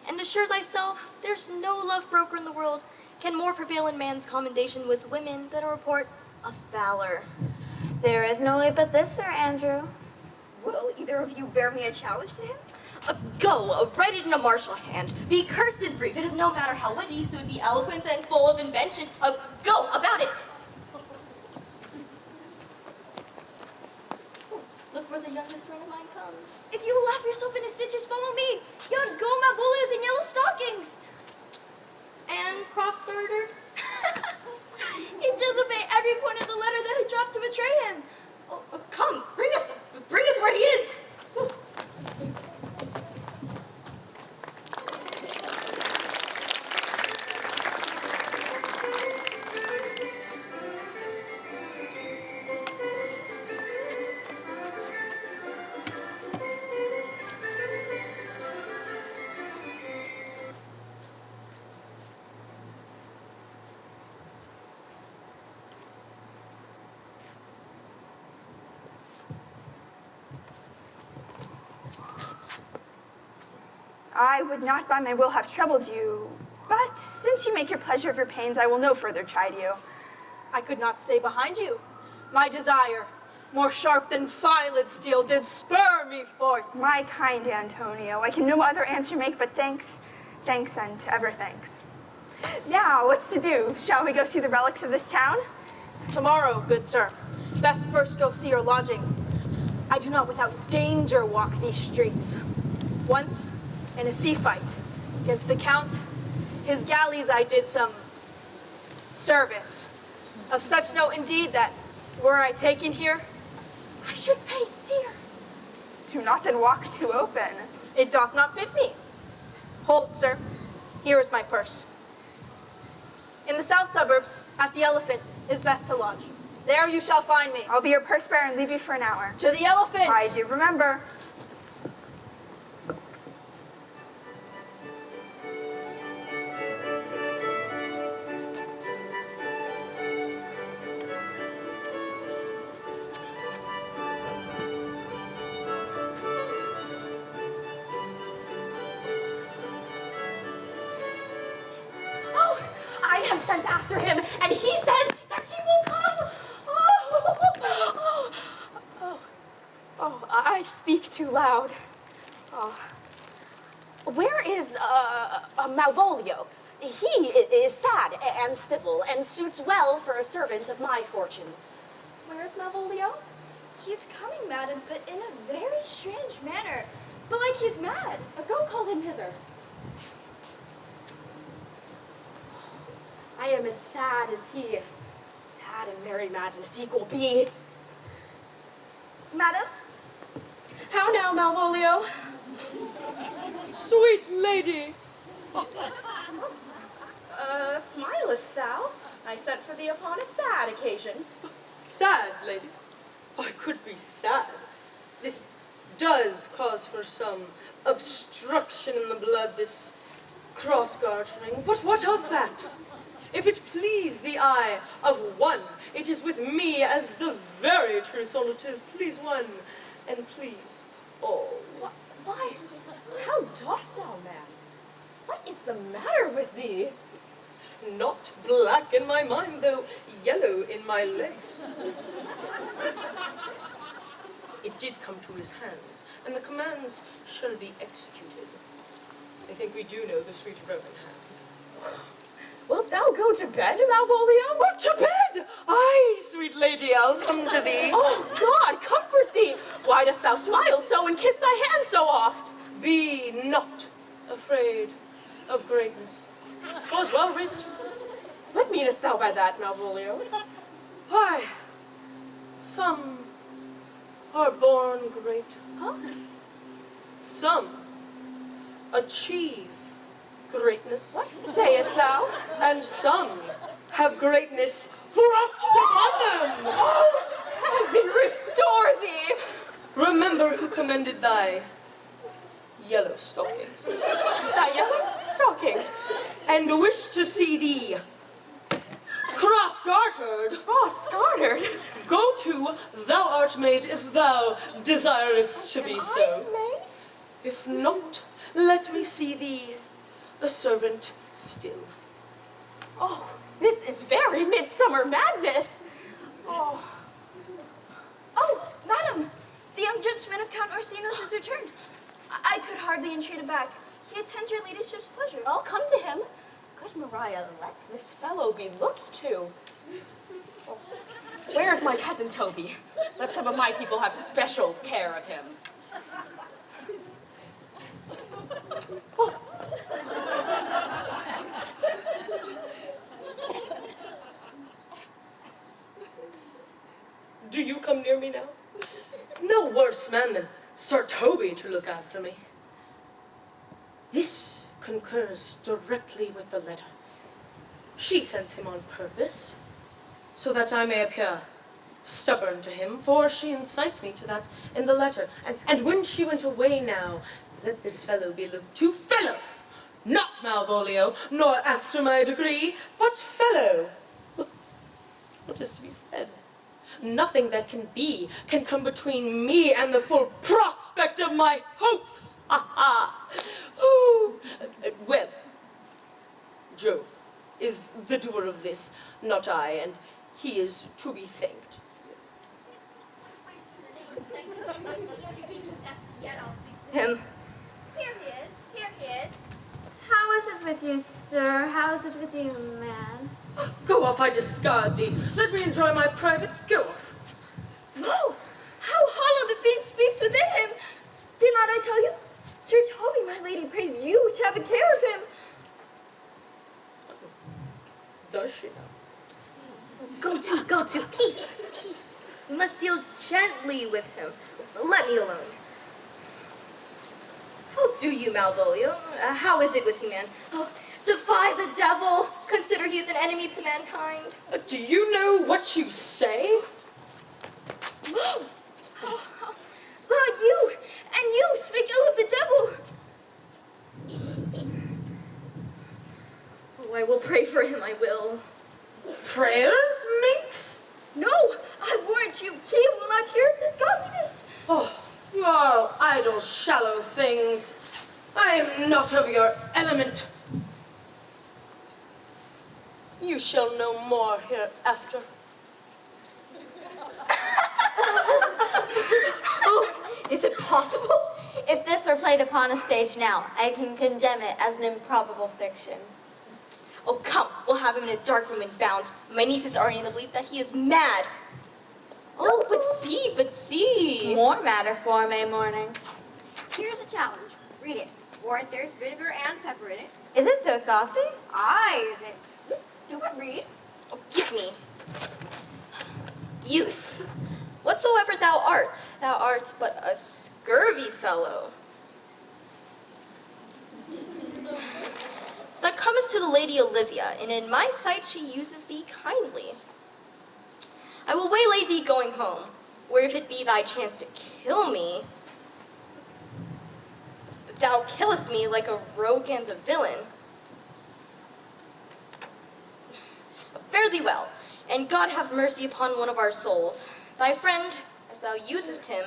And assure thyself, there's no love broker in the world can more prevail in man's commendation with women than a report of valor. There is no way but this, Sir Andrew. Will either of you bear me a challenge to him? Go, write it in a martial hand. Be cursed brief. It is no matter how witty, so it be eloquent and full of invention. Go, about it. Look where the youngest friend of mine comes. If you will laugh yourself into stitches, follow me. Yon goma bullets and yellow stockings. And cross-gartered? He disobeyed every point of the letter that I dropped to betray him. Come, bring us where he is. I would not by my will have troubled you, but since you make your pleasure of your pains, I will no further chide you. I could not stay behind you. My desire, more sharp than filed steel, did spur me forth. My kind Antonio, I can no other answer make but thanks, thanks, and ever thanks. Now, what's to do? Shall we go see the relics of this town? Tomorrow, good sir. Best first go see your lodging. I do not without danger walk these streets. Once, in a sea fight against the Count, his galleys I did some service. Of such note indeed that, were I taken here, I should pay dear. Do not then walk too open. It doth not fit me. Hold, sir. Here is my purse. In the south suburbs, at the Elephant, is best to lodge. There you shall find me. I'll be your purse bearer and leave you for an hour. To the Elephant! I do remember. I have sent after him, and he says that he will come. I speak too loud. Where is Malvolio? He is sad and civil, and suits well for a servant of my fortunes. Where is Malvolio? He's coming, madam, but in a very strange manner. But like he's mad. Go call him hither. I am as sad as he. Sad and merry madness equal be. Madam? How now, Malvolio? Sweet lady! Smilest thou? I sent for thee upon a sad occasion. Sad, lady? I could be sad. This does cause for some obstruction in the blood, this cross-gartering. But what of that? If it please the eye of one, it is with me as the very true sonnet is. Please one, and please all. Why, how dost thou, man? What is the matter with thee? Not black in my mind, though yellow in my legs. It did come to his hands, and the commands shall be executed. I think we do know the sweet Roman hand. Wilt thou go to bed, Malvolio? What, to bed? Aye, sweet lady, I'll come to thee. Oh, God, comfort thee! Why dost thou smile so and kiss thy hand so oft? Be not afraid of greatness. 'Twas well writ. What meanest thou by that, Malvolio? Why, some are born great. Huh? Some achieve greatness. What sayest thou? And some have greatness thrust upon them. Oh, heaven restore thee! Remember who commended thy yellow stockings, Thy yellow stockings. and wish to see thee cross-gartered. Cross-gartered? Go to, thou art made, if thou desirest to be so. Maid? If not, let me see thee a servant still. Oh, this is very midsummer madness. Oh, madam, the young gentleman of Count Orsino's is returned. I could hardly entreat him back. He attends your ladyship's pleasure. I'll come to him. Good Maria, let this fellow be looked to. Oh, where's my cousin Toby? Let some of my people have special care of him. Oh. Do you come near me now? No worse man than Sir Toby to look after me. This concurs directly with the letter. She sends him on purpose, so that I may appear stubborn to him, for she incites me to that in the letter. And when she went away now, let this fellow be looked to. Fellow! Not Malvolio, nor after my degree, but fellow. What is to be said? Nothing that can be can come between me and the full prospect of my hopes. Ha ha! Ooh. Well, Jove is the doer of this, not I, and he is to be thanked. Him. Here he is. How is it with you, sir? How is it with you, man? Go off, I discard thee. Let me enjoy my private. Go off. Whoa! How hollow the fiend speaks within him! Did not I tell you? Sir Toby, my lady, prays you to have a care of him. Does she now? Go to. Peace. You must deal gently with him. Let me alone. How do you, Malvolio? How is it with you, man? Oh, defy the devil. Consider he is an enemy to mankind. Do you know what you say? Whoa! Lord, you, and you speak ill of the devil. Oh, I will pray for him, I will. Prayers, minx? No, I warrant you, he will not hear of this godliness. Oh, you are idle, shallow things. I am not of your element. You shall know more hereafter. Oh, is it possible? If this were played upon a stage now, I can condemn it as an improbable fiction. Oh, come, we'll have him in a dark room and bound. My niece is already in the belief that he is mad. Oh, but see. More matter for May morning. Here's a challenge. Read it. Warrant there's vinegar and pepper in it. Is it so saucy? Aye, is it? Do it, read. Oh, give me. Youth, whatsoever thou art but a scurvy fellow. Thou comest to the Lady Olivia, and in my sight she uses thee kindly. I will waylay thee going home, where if it be thy chance to kill me, thou killest me like a rogue and a villain. Fare thee well, and God have mercy upon one of our souls, thy friend, as thou usest him,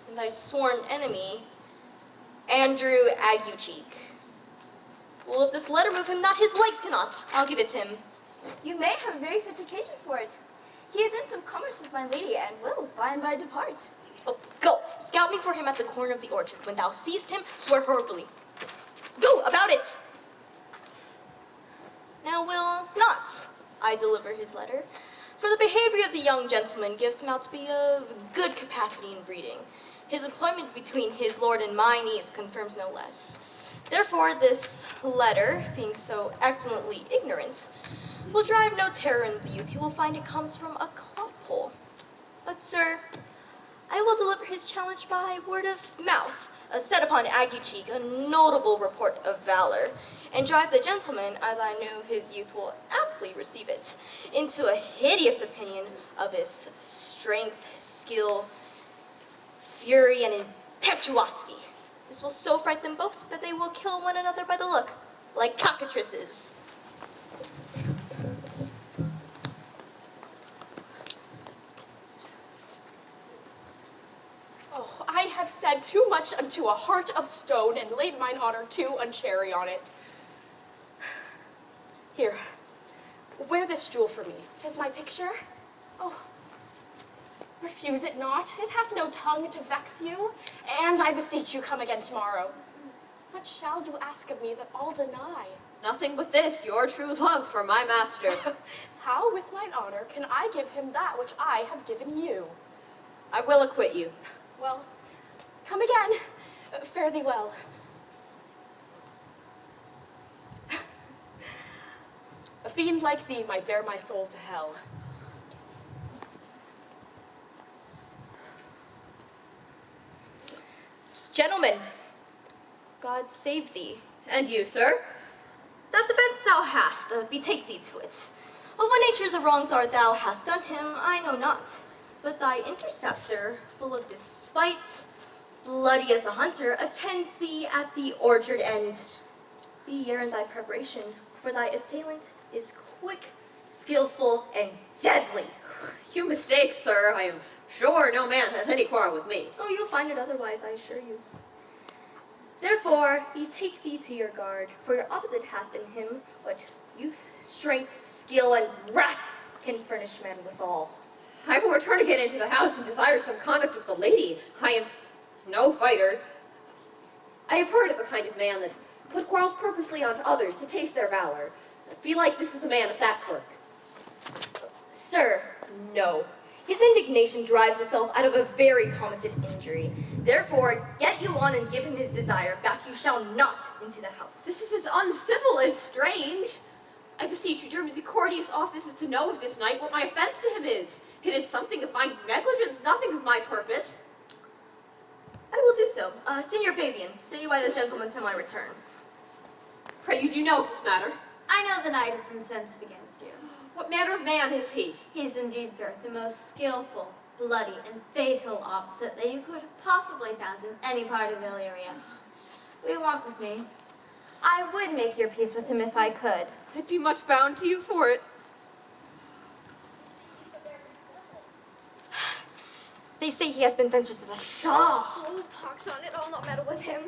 and thy sworn enemy, Andrew Aguecheek. Well, if this letter move him not, his legs cannot. I'll give it him. You may have a very fit occasion for it. He is in some commerce with my lady, and will by and by depart. Oh, go, scout me for him at the corner of the orchard. When thou seest him, swear horribly. Go, about it! Now will not I deliver his letter, for the behavior of the young gentleman gives him out to be of good capacity in breeding. His employment between his lord and my niece confirms no less. Therefore, this letter, being so excellently ignorant, will drive no terror in the youth. He will find it comes from a clodpole. But, sir, I will deliver his challenge by word of mouth, set upon Aguecheek, a notable report of valor, and drive the gentleman, as I know his youth will aptly receive it, into a hideous opinion of his strength, skill, fury, and impetuosity. This will so fright them both that they will kill one another by the look, like cockatrices. Oh, I have said too much unto a heart of stone, and laid mine honor too unchary on it. Here, wear this jewel for me. 'Tis my picture. Oh, refuse it not. It hath no tongue to vex you, and I beseech you come again tomorrow. What shall you ask of me that I'll deny? Nothing but this, your true love for my master. How with mine honor can I give him that which I have given you? I will acquit you. Well, come again. Fare thee well. A fiend like thee might bear my soul to hell. Gentlemen, God save thee. And you, sir? That offense thou hast, betake thee to it. Of what nature the wrongs are thou hast done him, I know not. But thy interceptor, full of despite, bloody as the hunter, attends thee at the orchard end. Be ye in thy preparation, for thy assailant is quick, skillful, and deadly. You mistake, sir. I am sure no man hath any quarrel with me. Oh, you'll find it otherwise, I assure you. Therefore, betake thee to your guard, for your opposite hath in him what youth, strength, skill, and wrath can furnish man withal. I will return again into the house and desire some conduct of the lady. I am no fighter. I have heard of a kind of man that put quarrels purposely onto others to taste their valor. Belike this is a man of that quirk. Sir, no. His indignation derives itself out of a very commented injury. Therefore, get you on and give him his desire. Back you shall not into the house. This is as uncivil as strange. I beseech you, during the courteous office is to know of this knight what my offense to him is. It is something of my negligence, nothing of my purpose. I will do so. Senior Fabian, say you by this gentleman till my return. Pray you do know of this matter. I know the knight is incensed against you. What manner of man is he? He is indeed, sir, the most skillful, bloody, and fatal opposite that you could have possibly found in any part of Illyria. Will you walk with me? I would make your peace with him if I could. I'd be much bound to you for it. They say he has been ventured to the Shah. Oh, pox on it, I'll not meddle with him.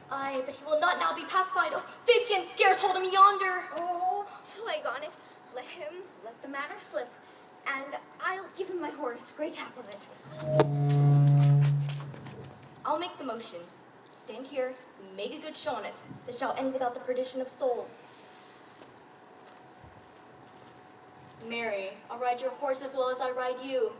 Aye, but he will not now be pacified. Oh, Fabian scarce hold him yonder. Oh, plague on it. Let the matter slip, and I'll give him my horse, great hap of it. I'll make the motion. Stand here, make a good show on it. This shall end without the perdition of souls. Mary, I'll ride your horse as well as I ride you.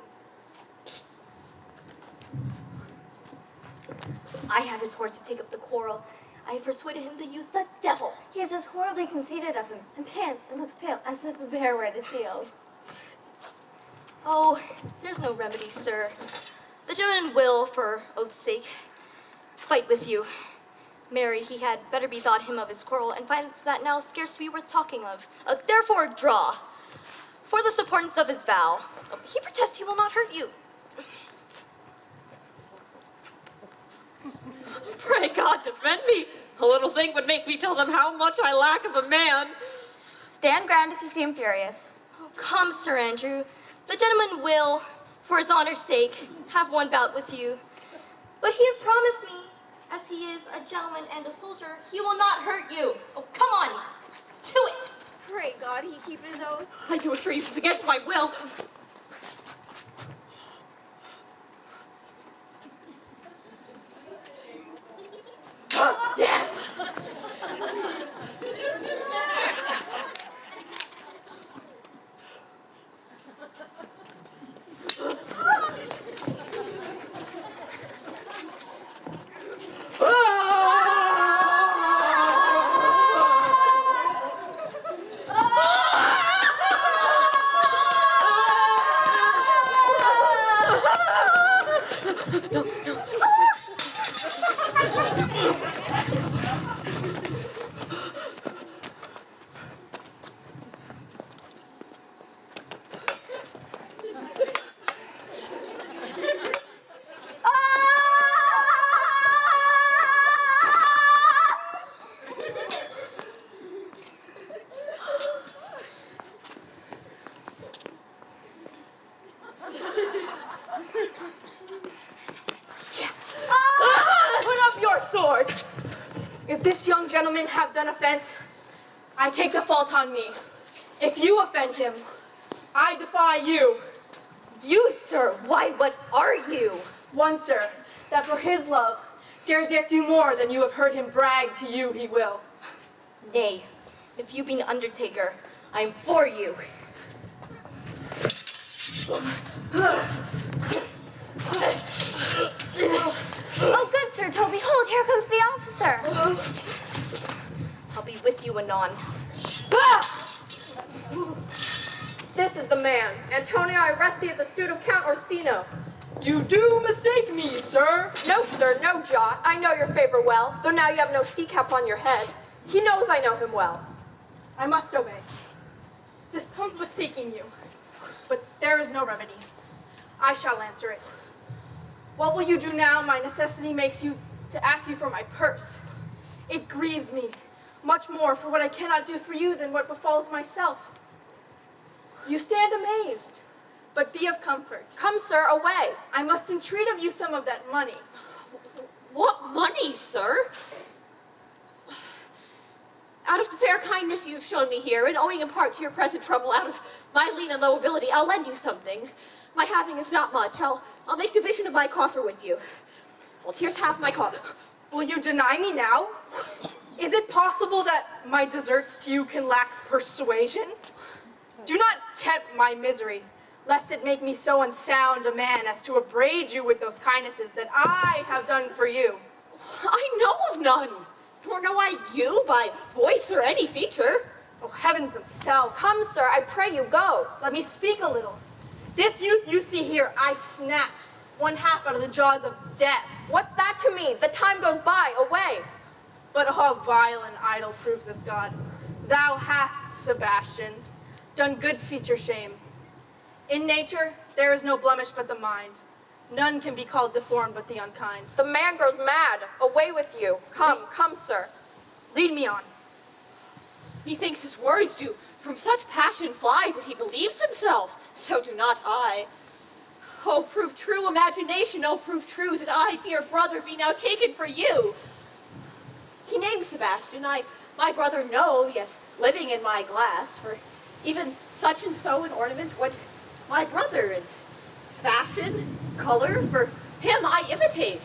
I have his horse to take up the quarrel. I have persuaded him to use the devil. He is as horribly conceited of him, and pants and looks pale as if a bear were at his heels. Oh, there's no remedy, sir. The gentleman will, for oath's sake, fight with you. Mary, he had better bethought him of his quarrel, and finds that now scarce to be worth talking of. Therefore, draw. For the supportance of his vow. He protests he will not hurt you. Pray God defend me. A little thing would make me tell them how much I lack of a man. Stand ground if you seem furious. Oh, come, Sir Andrew. The gentleman will, for his honor's sake, have one bout with you. But he has promised me, as he is a gentleman and a soldier, he will not hurt you. Oh, come on, to it. Pray God he keep his oath. I do assure you it's against my will. If this young gentleman have done offense, I take the fault on me. If you offend him, I defy you. You, sir, why, what are you? One, sir, that for his love dares yet do more than you have heard him brag to you he will. Nay, if you be an undertaker, I am for you. Oh, good Sir Toby, hold, here comes the officer. I'll be with you anon. This is the man. Antonio, I arrest thee at the suit of Count Orsino. You do mistake me, sir. No, sir, no, Jot. I know your favor well, though now you have no sea cap on your head. He knows I know him well. I must obey. This comes with seeking you, but there is no remedy. I shall answer it. What will you do now? My necessity makes you to ask you for my purse. It grieves me much more for what I cannot do for you than what befalls myself. You stand amazed, but be of comfort. Come, sir, away. I must entreat of you some of that money. What money, sir? Out of the fair kindness you've shown me here, and owing in part to your present trouble, out of my lean and low ability, I'll lend you something. My having is not much. I'll make division of my coffer with you. Well, here's half my coffer. Will you deny me now? Is it possible that my deserts to you can lack persuasion? Do not tempt my misery, lest it make me so unsound a man as to upbraid you with those kindnesses that I have done for you. I know of none, nor know I you by voice or any feature. Oh, heavens themselves. Come, sir, I pray you go. Let me speak a little. This youth you see here, I snatched one half out of the jaws of death. What's that to me? The time goes by, away. But how vile and idle proves this God. Thou hast, Sebastian, done good feature shame. In nature, there is no blemish but the mind. None can be called deformed but the unkind. The man grows mad. Away with you. Come, sir. Lead me on. Methinks his words do from such passion fly that he believes himself. So do not I. Oh, prove true imagination, oh, prove true that I, dear brother, be now taken for you. He names Sebastian, my brother know, yet living in my glass, for even such and so an ornament, what my brother in fashion, color, for him I imitate.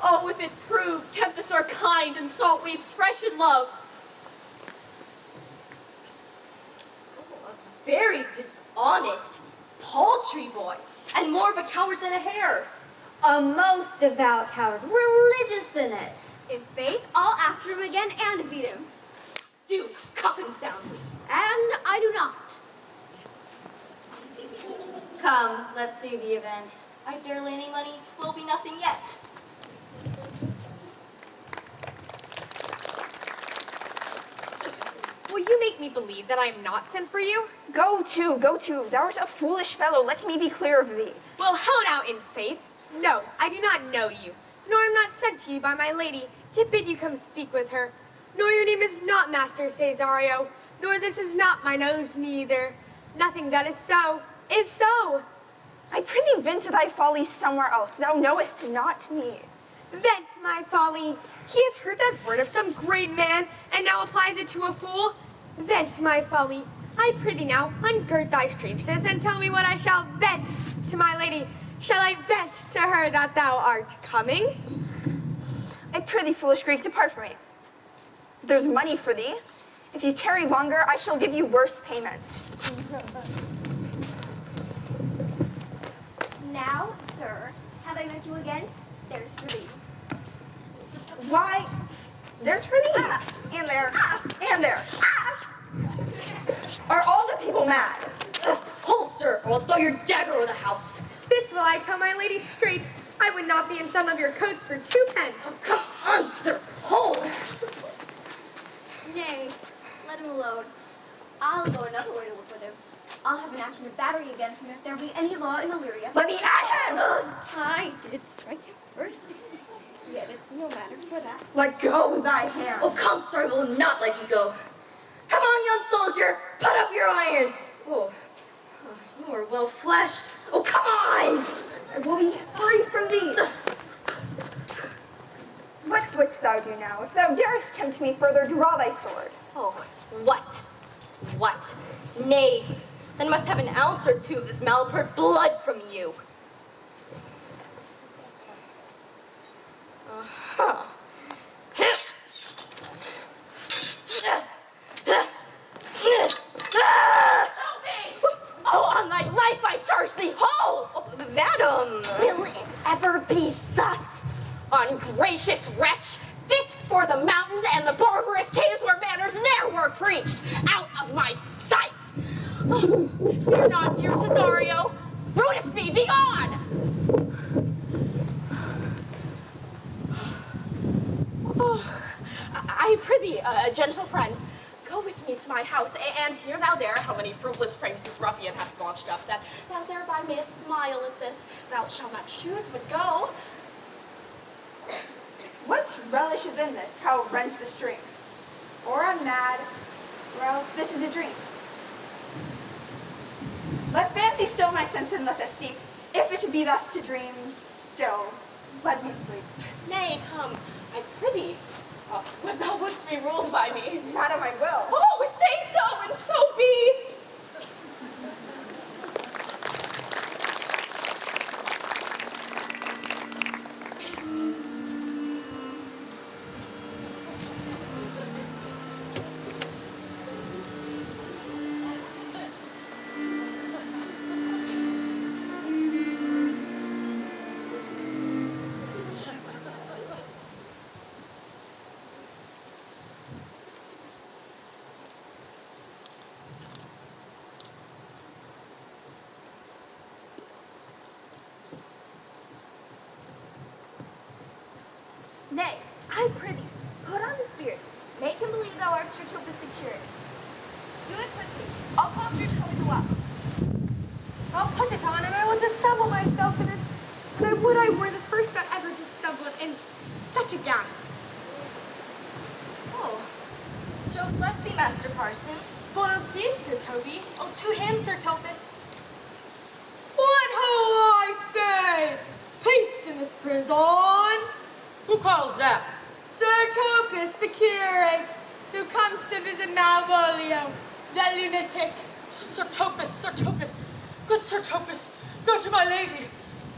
Oh, if it prove tempests are kind and salt waves fresh in love. Oh, a very dishonest, paltry boy, and more of a coward than a hare. A most devout coward, religious in it. In faith, I'll after him again and beat him. Do cuff him soundly. And I do not. Come, let's see the event. I dare lay any money, 'twill be nothing yet. Will you make me believe that I am not sent for you? Go to, go to. Thou art a foolish fellow. Let me be clear of thee. Well, hold out in faith. No, I do not know you, nor am not sent to you by my lady to bid you come speak with her. Nor your name is not Master Cesario, nor this is not my nose neither. Nothing that is so, is so. I prithee vent thy folly somewhere else. Thou knowest not me. Vent my folly. He has heard that word of some great man, and now applies it to a fool. Vent my folly. I prithee now, ungird thy strangeness, and tell me what I shall vent to my lady. Shall I vent to her that thou art coming? I prithee, foolish Greek, depart from me. There's money for thee. If you tarry longer, I shall give you worse payment. Now, sir, have I met you again? There's for thee. Why? There's for thee. And there. And there. Are all the people mad? Hold, sir, or I'll throw your dagger over the house. This will I tell my lady straight. I would not be in some of your coats for 2 pence. Oh, come on, sir, hold. Nay, let him alone. I'll go another way to look with him. I'll have an action of battery against him if there be any law in Illyria. Let me at him! I did strike him first. Yet it's no matter for that. Let go thy hand. Oh, come, sir, I will not let you go. Come on, young soldier, put up your iron. Oh, you are well fleshed. Oh, come on! I will be free from thee. What wouldst thou do now? If thou darest tempt me further, draw thy sword. Oh, what? What? Nay, then must have an ounce or two of this malapert blood from you. Uh-huh. Oh, on thy life I charge thee, hold! Oh, Will it ever be thus? Ungracious wretch, fit for the mountains and the barbarous caves where manners ne'er were preached. Out of my sight! Oh, fear not, dear Cesario. Brutus me, be gone! Oh, I prithee, gentle friend, go with me to my house, and hear thou there how many fruitless pranks this ruffian hath launched up, that thou thereby mayest smile at this. Thou shalt not choose, but go. What relish is in this, how it rents the stream? Or I'm mad, or else this is a dream. Let fancy still my sense and let us sleep. If it be thus to dream, still, let me sleep. Nay, come, I prithee. Oh, but thou wouldst be ruled by me. Madam, I will. Oh, say so, and so be. Nay, I prithee, put on this beard. Make him believe thou art Sir Topus the curate. Do it quickly. I'll call Sir Tully the Whilst. I'll put it on and I will dissemble myself in it. And I would I were the first that ever dissembled in such a gown. Oh, Jove bless thee, Master Parson. Buenos dias, Sir Toby. Oh, to him, Sir Topus. What ho, I say! Peace in this prison! Who calls that? Sir Topus, the curate, who comes to visit Malvolio, the lunatic. Sir Topus, good Sir Topus, go to my lady.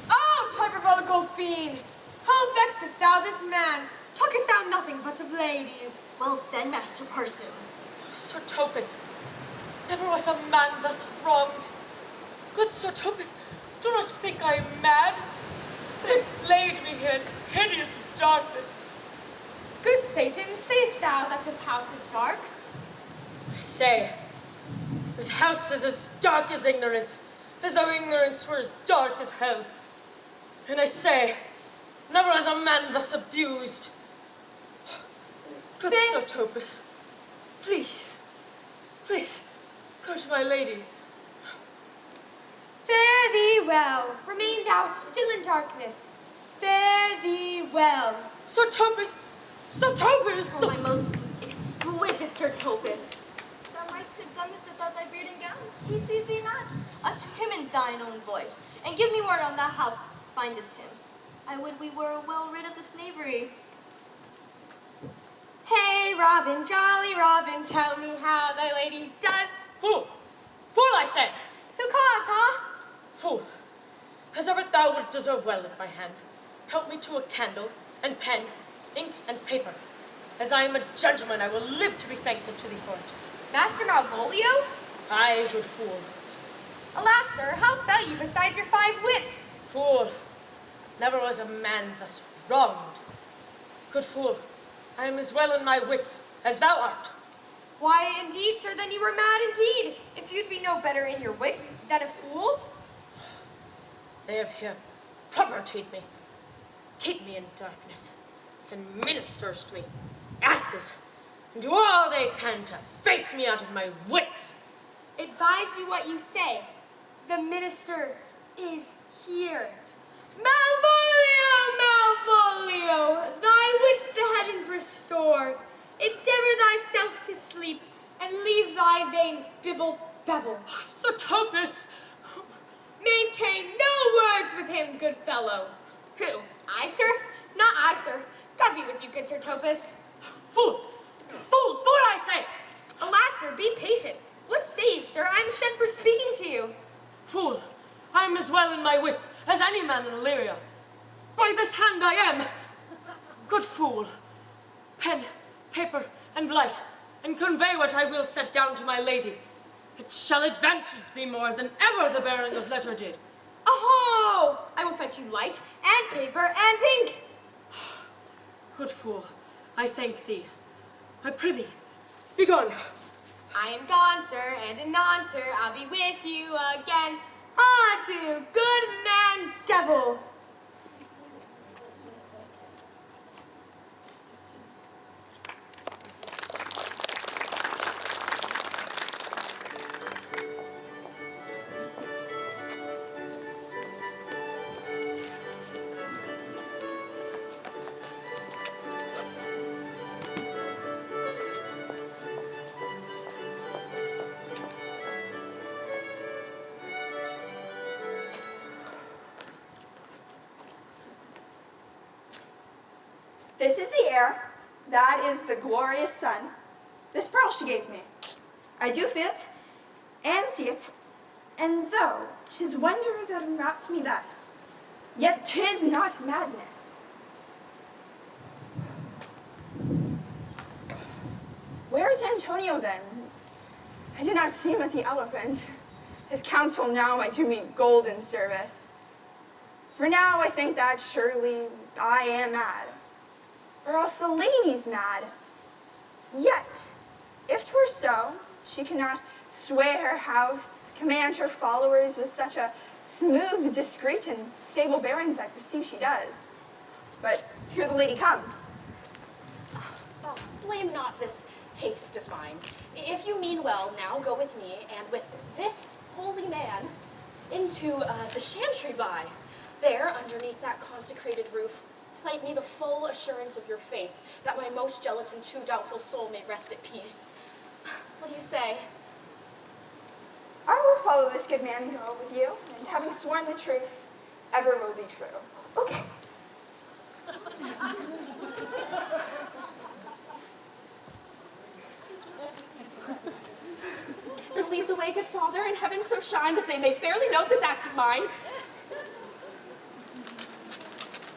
Oh, diabolical fiend! How vexest thou this man? Talkest thou nothing but of ladies? Well said, Master Parson. Sir Topus, never was a man thus wronged. Good Sir Topus, do not think I am mad. They enslaved me here in hideous darkness. Good Satan, sayest thou that this house is dark? I say, this house is as dark as ignorance, as though ignorance were as dark as hell. And I say, never was a man thus abused. Good Sir Topus, please, go to my lady. Fare thee well. Remain thou still in darkness. Fare thee well. Sir Topus! Oh, my most exquisite Sir Topus. Thou mightst have done this without thy beard and gown. He sees thee not. To him in thine own voice, and give me word on thou how findest him. I would we were well rid of this knavery. Hey, Robin, jolly Robin, tell me how thy lady does. Fool, I say! Who cause, huh? Fool, as ever thou wilt deserve well at my hand, help me to a candle, and pen, ink, and paper. As I am a gentleman, I will live to be thankful to thee for it. Master Malvolio? Aye, good fool. Alas, sir, how fell you beside your 5 wits? Fool, never was a man thus wronged. Good fool, I am as well in my wits as thou art. Why, indeed, sir, then you were mad indeed, if you'd be no better in your wits than a fool. They have here propertied me, keep me in darkness, send ministers to me, asses, and do all they can to face me out of my wits. Advise you what you say. The minister is here. Malvolio, Malvolio, thy wits the heavens restore. Endeavor thyself to sleep, and leave thy vain bibble babble. Sir Topus! Maintain no words with him, good fellow. Who? I, sir? Not I, sir. God be with you, good Sir Topus. Fool, I say! Alas, sir, be patient. What say you, sir? I am sent for speaking to you. Fool, I am as well in my wits as any man in Illyria. By this hand I am. Good fool, pen, paper, and light, and convey what I will set down to my lady. It shall advantage thee more than ever the bearing of letter did. Aho! I will fetch you light, and paper, and ink. Good fool, I thank thee. I prithee, be gone. I am gone, sir, and anon, sir, I'll be with you again. Adieu, good man, devil. This is the air. That is the glorious sun. This pearl she gave me. I do feel it, and see it, and though 'tis wonder that enwraps me thus, yet 'tis not madness. Where's Antonio then? I did not see him at the elephant. His counsel now might do me golden service. For now I think that surely I am mad, or else the lady's mad. Yet, if 'twere so, she cannot sway her house, command her followers with such a smooth, discreet, and stable bearings I perceive she does. But here the lady comes. Oh, blame not this haste of mine. If you mean well, now go with me and with this holy man into the chantry by. There, underneath that consecrated roof, plight me the full assurance of your faith, that my most jealous and too doubtful soul may rest at peace. What do you say? I will follow this good man and go with you, and having sworn the truth, ever will be true. Okay. Then lead the way, good Father, and heaven so shine that they may fairly note this act of mine.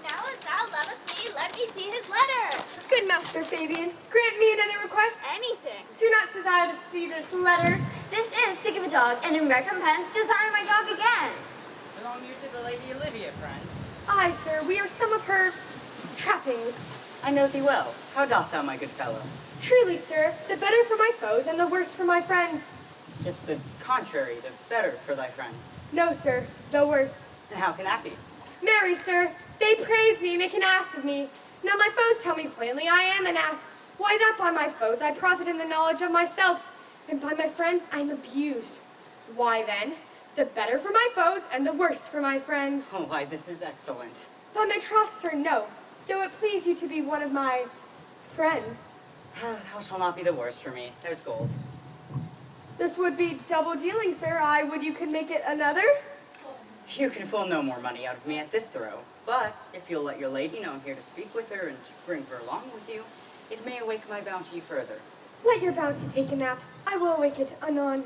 Now as thou lovest me, let me see his letter. Good Master Fabian, grant me another request. Anything. Do not desire to see this letter. This is to give a dog, and in recompense, desire my dog again. Belong you to the Lady Olivia, friends? Aye, sir, we are some of her trappings. I know thee well. How dost thou, my good fellow? Truly, sir, the better for my foes and the worse for my friends. Just the contrary, the better for thy friends. No, sir, the worse. And how can that be? Marry, sir, they praise me, make an ass of me. Now my foes tell me plainly I am an ass. Why that by my foes I profit in the knowledge of myself, and by my friends I am abused. Why then, the better for my foes and the worse for my friends. Oh, why, this is excellent. By my troth, sir, no, though it please you to be one of my friends. Thou shalt not be the worst for me. There's gold. This would be double dealing, sir. I would you could make it another. You can pull no more money out of me at this throw. But if you'll let your lady know I'm here to speak with her and to bring her along with you, it may awake my bounty further. Let your bounty take a nap. I will awake it anon.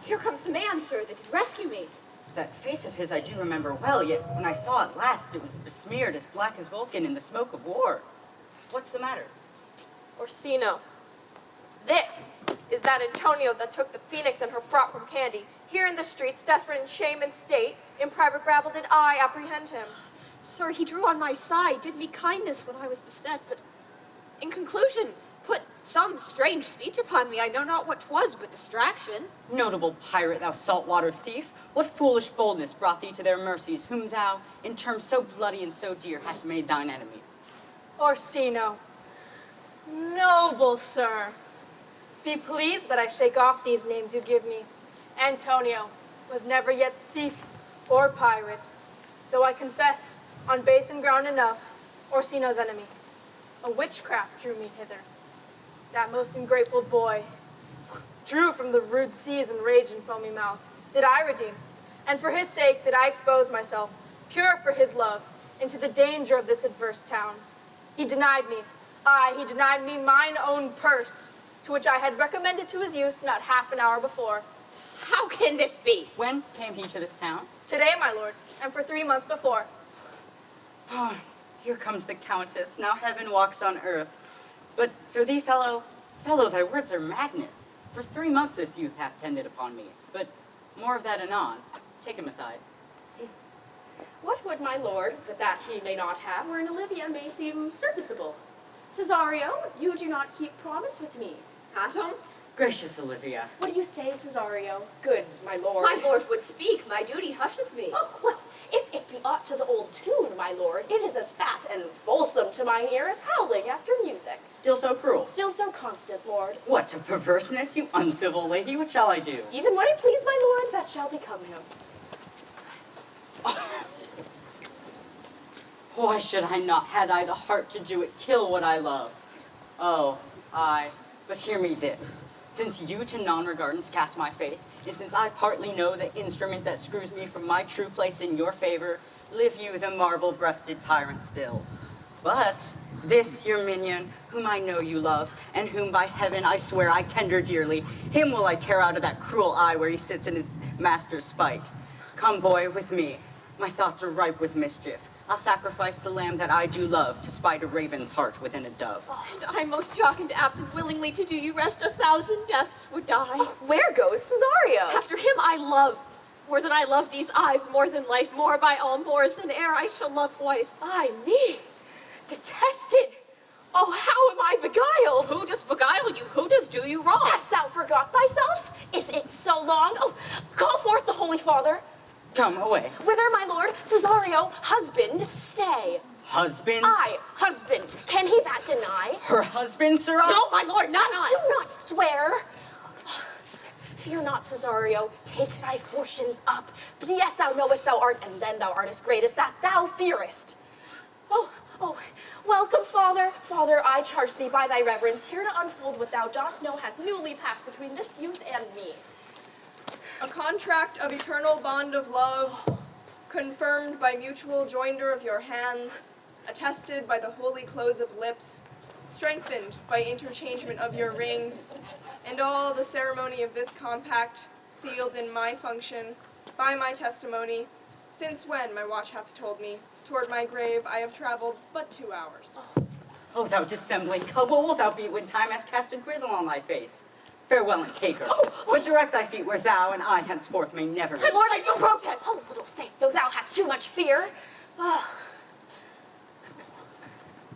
Here comes the man, sir, that did rescue me. That face of his I do remember well, yet when I saw it last, it was besmeared as black as Vulcan in the smoke of war. What's the matter? Orsino, this is that Antonio that took the phoenix and her fraught from Candy. Here in the streets, desperate in shame and state, in private rabble did I apprehend him. Sir, he drew on my side, did me kindness when I was beset, but in conclusion, put some strange speech upon me. I know not what 'twas, but distraction. Notable pirate, thou saltwater thief, what foolish boldness brought thee to their mercies, whom thou, in terms so bloody and so dear, hast made thine enemies? Orsino, noble sir, be pleased that I shake off these names you give me. Antonio was never yet thief or pirate, though I confess, on base and ground enough, Orsino's enemy. A witchcraft drew me hither. That most ungrateful boy drew from the rude seas and rage and foamy mouth. Did I redeem, and for his sake did I expose myself, pure for his love, into the danger of this adverse town. He denied me, he denied me mine own purse, to which I had recommended to his use not half an hour before. How can this be? When came he to this town? Today, my lord, and for 3 months before. Oh, here comes the Countess. Now heaven walks on earth. But for thee, fellow, thy words are madness. For 3 months this youth hath tended upon me. But more of that anon. Take him aside. What would my lord, but that he may not have, wherein Olivia may seem serviceable? Cesario, you do not keep promise with me. Atom? Gracious Olivia. What do you say, Cesario? Good, my lord. My lord would speak. My duty hushes me. Oh, well, if it be aught to the old tune, my lord, it is as fat and fulsome to mine ear as howling after music. Still so cruel? Still so constant, lord. What, to perverseness, you uncivil lady? What shall I do? Even when it please my lord, that shall become him. Why should I not, had I the heart to do it, kill what I love? Oh, but hear me this. Since you to non-regardance cast my faith, and since I partly know the instrument that screws me from my true place in your favor, live you the marble-breasted tyrant still. But this your minion, whom I know you love, and whom by heaven I swear I tender dearly, him will I tear out of that cruel eye where he sits in his master's spite. Come, boy, with me. My thoughts are ripe with mischief. I'll sacrifice the lamb that I do love to spite a raven's heart within a dove. And I, most jocund apt and willingly to do you rest, 1,000 deaths would die. Oh, where goes Cesario? After him I love. More than I love these eyes, more than life, more by all moors than air I shall love wife. Ay me, detested. Oh, how am I beguiled? Who does beguile you? Who does do you wrong? Hast thou forgot thyself? Is it so long? Oh, call forth the Holy Father. Come, away. Whither, my lord? Cesario, husband, stay. Husband? I, husband. Can he that deny? Her husband, sirrah? No, my lord, not I. Do not swear. Fear not, Cesario. Take thy fortunes up. Yes, thou knowest thou art, and then thou artest greatest, that thou fearest. Oh, welcome, Father. Father, I charge thee by thy reverence here to unfold what thou dost know hath newly passed between this youth and me. A contract of eternal bond of love, confirmed by mutual joinder of your hands, attested by the holy close of lips, strengthened by interchangement of your rings, and all the ceremony of this compact, sealed in my function, by my testimony, since when, my watch hath told me, toward my grave I have traveled but 2 hours. Oh, thou dissembling cub, what wilt thou be when time has cast a grizzle on thy face? Farewell and take her. But direct thy feet where thou and I henceforth may never meet. My lord, I do protest. Oh, little faith, though thou hast too much fear. Oh.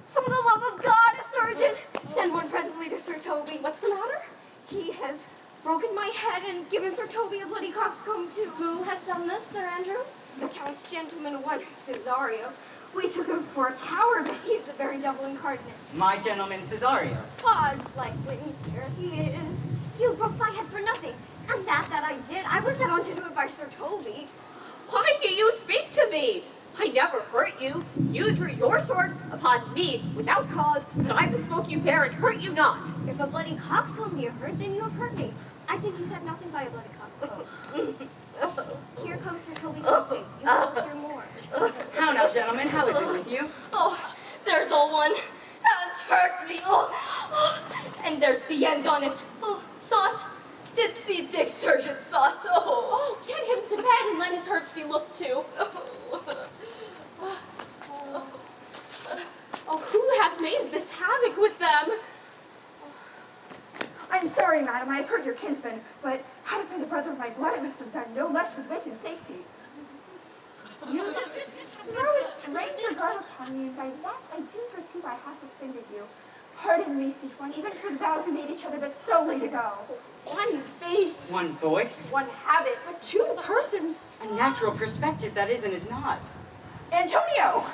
For the love of God, a surgeon! Send one presently to Sir Toby. What's the matter? He has broken my head and given Sir Toby a bloody coxcomb too. Who has done this, Sir Andrew? The Count's gentleman, one Cesario. We took him for a coward, but he's the very devil incarnate. My gentleman Cesario. Odds likely, here he is. You broke my head for nothing. And that I did, I was set on to do it by Sir Toby. Why do you speak to me? I never hurt you. You drew your sword upon me without cause, but I bespoke you fair and hurt you not. If a bloody coxcomb you hurt, then you have hurt me. I think you said nothing by a bloody coxcomb. Here comes Sir Toby Coulting. You shall hear more. How now, gentlemen, how is it with you? Oh, there's old one has hurt me. And there's the end on it. Oh, sought. Did see Dick Surgeon sought. Oh, get him to bed and let his hurts be looked to. Oh, who hath made this havoc with them? I'm sorry, madam, I have heard your kinsman, but had it been the brother of my blood, I must have done no less with wit and safety. You throw a stranger guard upon me, and by that I do perceive I have offended you. Pardon me, sweet one, even for thous who made each other but so late ago. One face. One voice. One habit. Two persons. A natural perspective that is and is not. Antonio!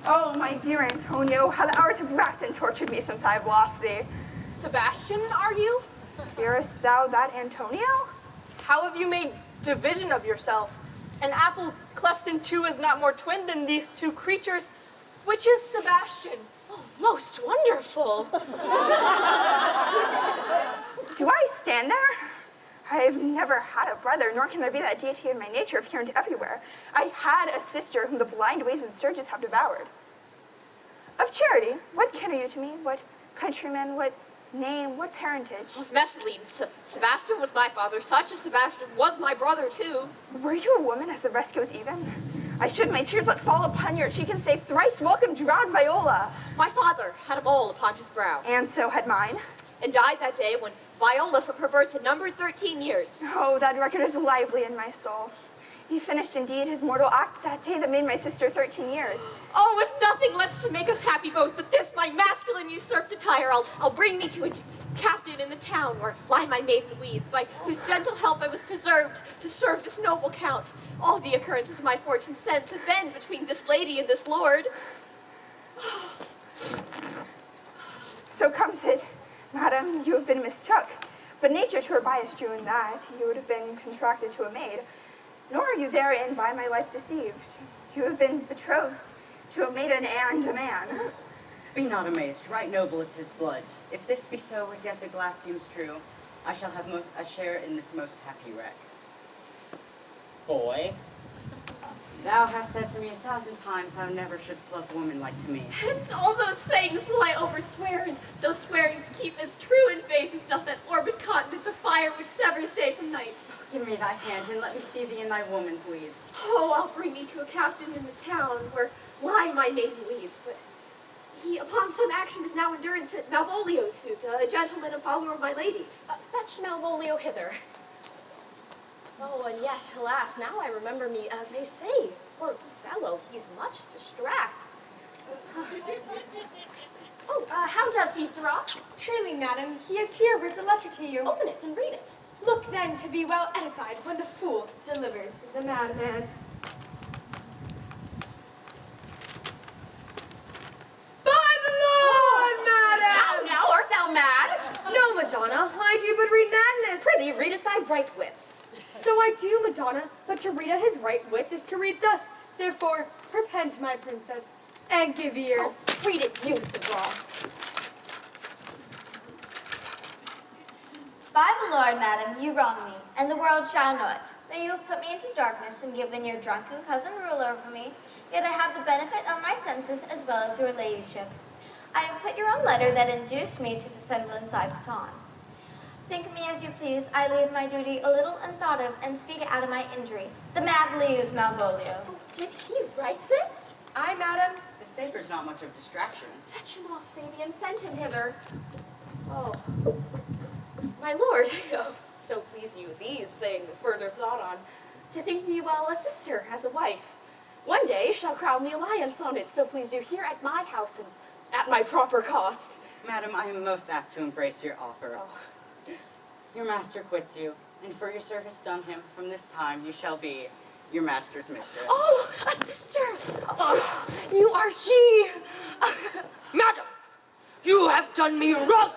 Oh, my dear Antonio, how the hours have racked and tortured me since I have lost thee. Sebastian, are you? Fearest thou that Antonio? How have you made division of yourself? An apple cleft in two is not more twin than these two creatures. Which is Sebastian? Oh, most wonderful. Do I stand there? I've never had a brother, nor can there be that deity in my nature of here and everywhere. I had a sister whom the blind waves and surges have devoured. Of charity, what kin are you to me? What countrymen, what name, what parentage? Messeline, Sebastian was my father. Such as Sebastian was my brother, too. Were you a woman as the rest goes even? I should my tears let fall upon your cheek and say, thrice welcome, drowned Viola. My father had a mole upon his brow. And so had mine. And died that day when Viola from her birth had numbered 13 years. Oh, that record is lively in my soul. He finished indeed his mortal act that day that made my sister 13 years. Oh, if nothing lets to make us happy both, but this my masculine usurped attire, I'll bring me to a captain in the town where lie my maiden weeds, by whose gentle help I was preserved to serve this noble count. All the occurrences of my fortune since have been between this lady and this lord. So comes it, madam, you have been mistook. But nature to her bias drew in that you would have been contracted to a maid. Nor are you therein by my life deceived. You have been betrothed to a maiden and a man. Be not amazed, right noble is his blood. If this be so, as yet the glass seems true, I shall have a share in this most happy wreck. Boy, Thou hast said to me 1,000 times thou never shouldst love woman like to me. And all those sayings will I overswear, and those swearings keep as true in faith as doth that orbed continent the fire which severs day from night. Give me thy hand, and let me see thee in thy woman's weeds. Oh, I'll bring thee to a captain in the town where lie my maiden weeds, but he upon some action is now endurance at Malvolio's suit, a gentleman and follower of my lady's. Fetch Malvolio hither. Oh, and yet, alas, now I remember me, they say, poor fellow, he's much distracted. How does he, sirrah? Truly, madam, he has here writ a letter to you. Open it and read it. Look then to be well edified when the fool delivers the madman. By the Lord, madam! How now, art thou mad? No, Madonna, I do but read madness. Prithee, read it thy bright wits. So I do, Madonna, but to read at his right wits is to read thus. Therefore, repent, my princess, and give ear. Oh, read it, you, sirrah. By the Lord, madam, you wrong me, and the world shall know it, that you have put me into darkness and given your drunken cousin rule over me, yet I have the benefit of my senses as well as your ladyship. I have put your own letter that induced me to the semblance I put on. Think me as you please, I leave my duty a little unthought of, and speak out of my injury. The madly use Malvolio. Oh, did he write this? Aye, madam. The safer's not much of distraction. Fetch him off, Fabian, send him hither. Oh, my lord, oh, so please you, these things further thought on, to think me well a sister as a wife. One day shall crown the alliance on it, so please you, here at my house and at my proper cost. Madam, I am most apt to embrace your offer. Oh. Your master quits you, and for your service done him, from this time you shall be your master's mistress. Oh, a sister! Oh, you are she! Madam, you have done me wrong!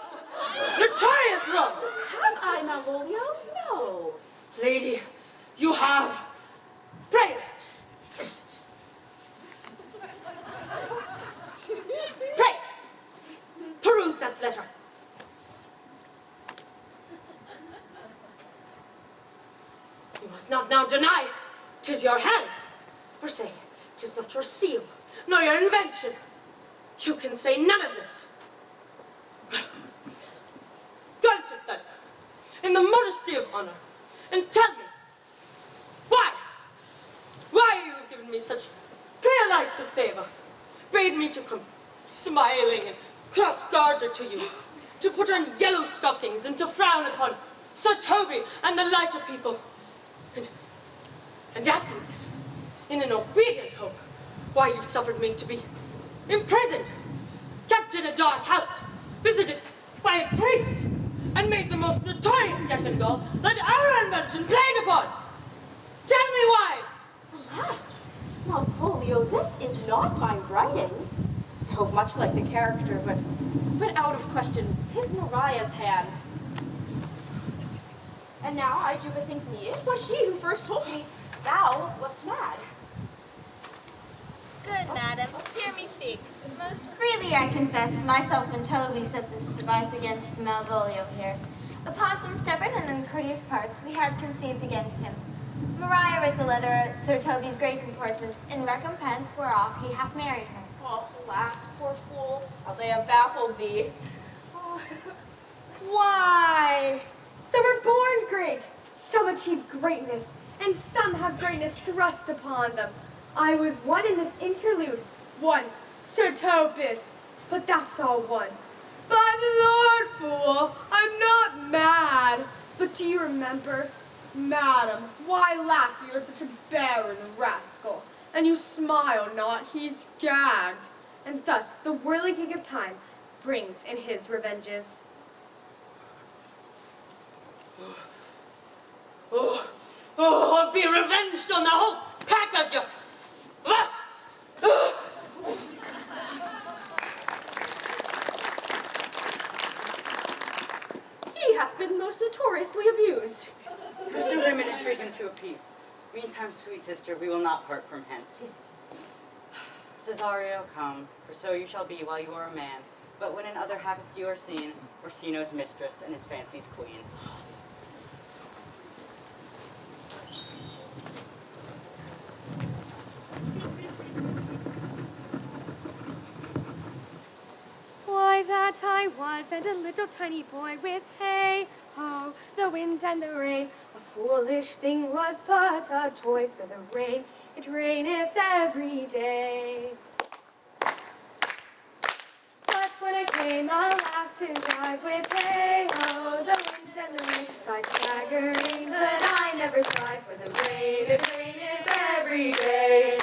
Notorious wrong! Have I, Malvolio? No. Lady, you have. Pray! Pray! Peruse that letter. You must not now deny 'tis your hand, or say 'tis not your seal, nor your invention. You can say none of this. Grant it then, in the modesty of honor, and tell me why you have given me such clear lights of favor, bade me to come smiling and cross-gartered to you, to put on yellow stockings and to frown upon Sir Toby and the lighter people, and acting this in an obedient hope, why you've suffered me to be imprisoned, kept in a dark house, visited by a priest, and made the most notorious Geckengall that our invention played upon. Tell me why! Alas, Malvolio, this is not my writing. Though much like the character, but out of question, 'tis Mariah's hand. And now I do bethink me, it was she who first told me thou wast mad. Good, madam, hear me speak. Most freely I confess, myself and Toby set this device against Malvolio here. Upon some stubborn and uncourteous parts we had conceived against him. Maria writ the letter at Sir Toby's great importance, in recompense whereof he hath married her. Oh, alas, poor fool, how they have baffled thee. Oh. Why? Some are born great, some achieve greatness, and some have greatness thrust upon them. I was one in this interlude, one, Sir Topus, but that's all one. By the Lord, fool, I'm not mad, but do you remember? Madam, why laugh you at such a barren rascal? And you smile not, he's gagged. And thus the whirligig of time brings in his revenges. I'll be revenged on the whole pack of you. He hath been most notoriously abused. Pursue him and entreat him to a peace. Meantime, sweet sister, we will not part from hence. Cesario, come, for so you shall be while you are a man. But when in other habits you are seen, Orsino's mistress and his fancy's queen. that I was, and a little tiny boy with hay ho, the wind and the rain. A foolish thing was but a toy for the rain. It raineth every day. But when I came alas to drive with hay ho, the wind and the rain, by staggering, but I never sighed for the rain. It raineth every day.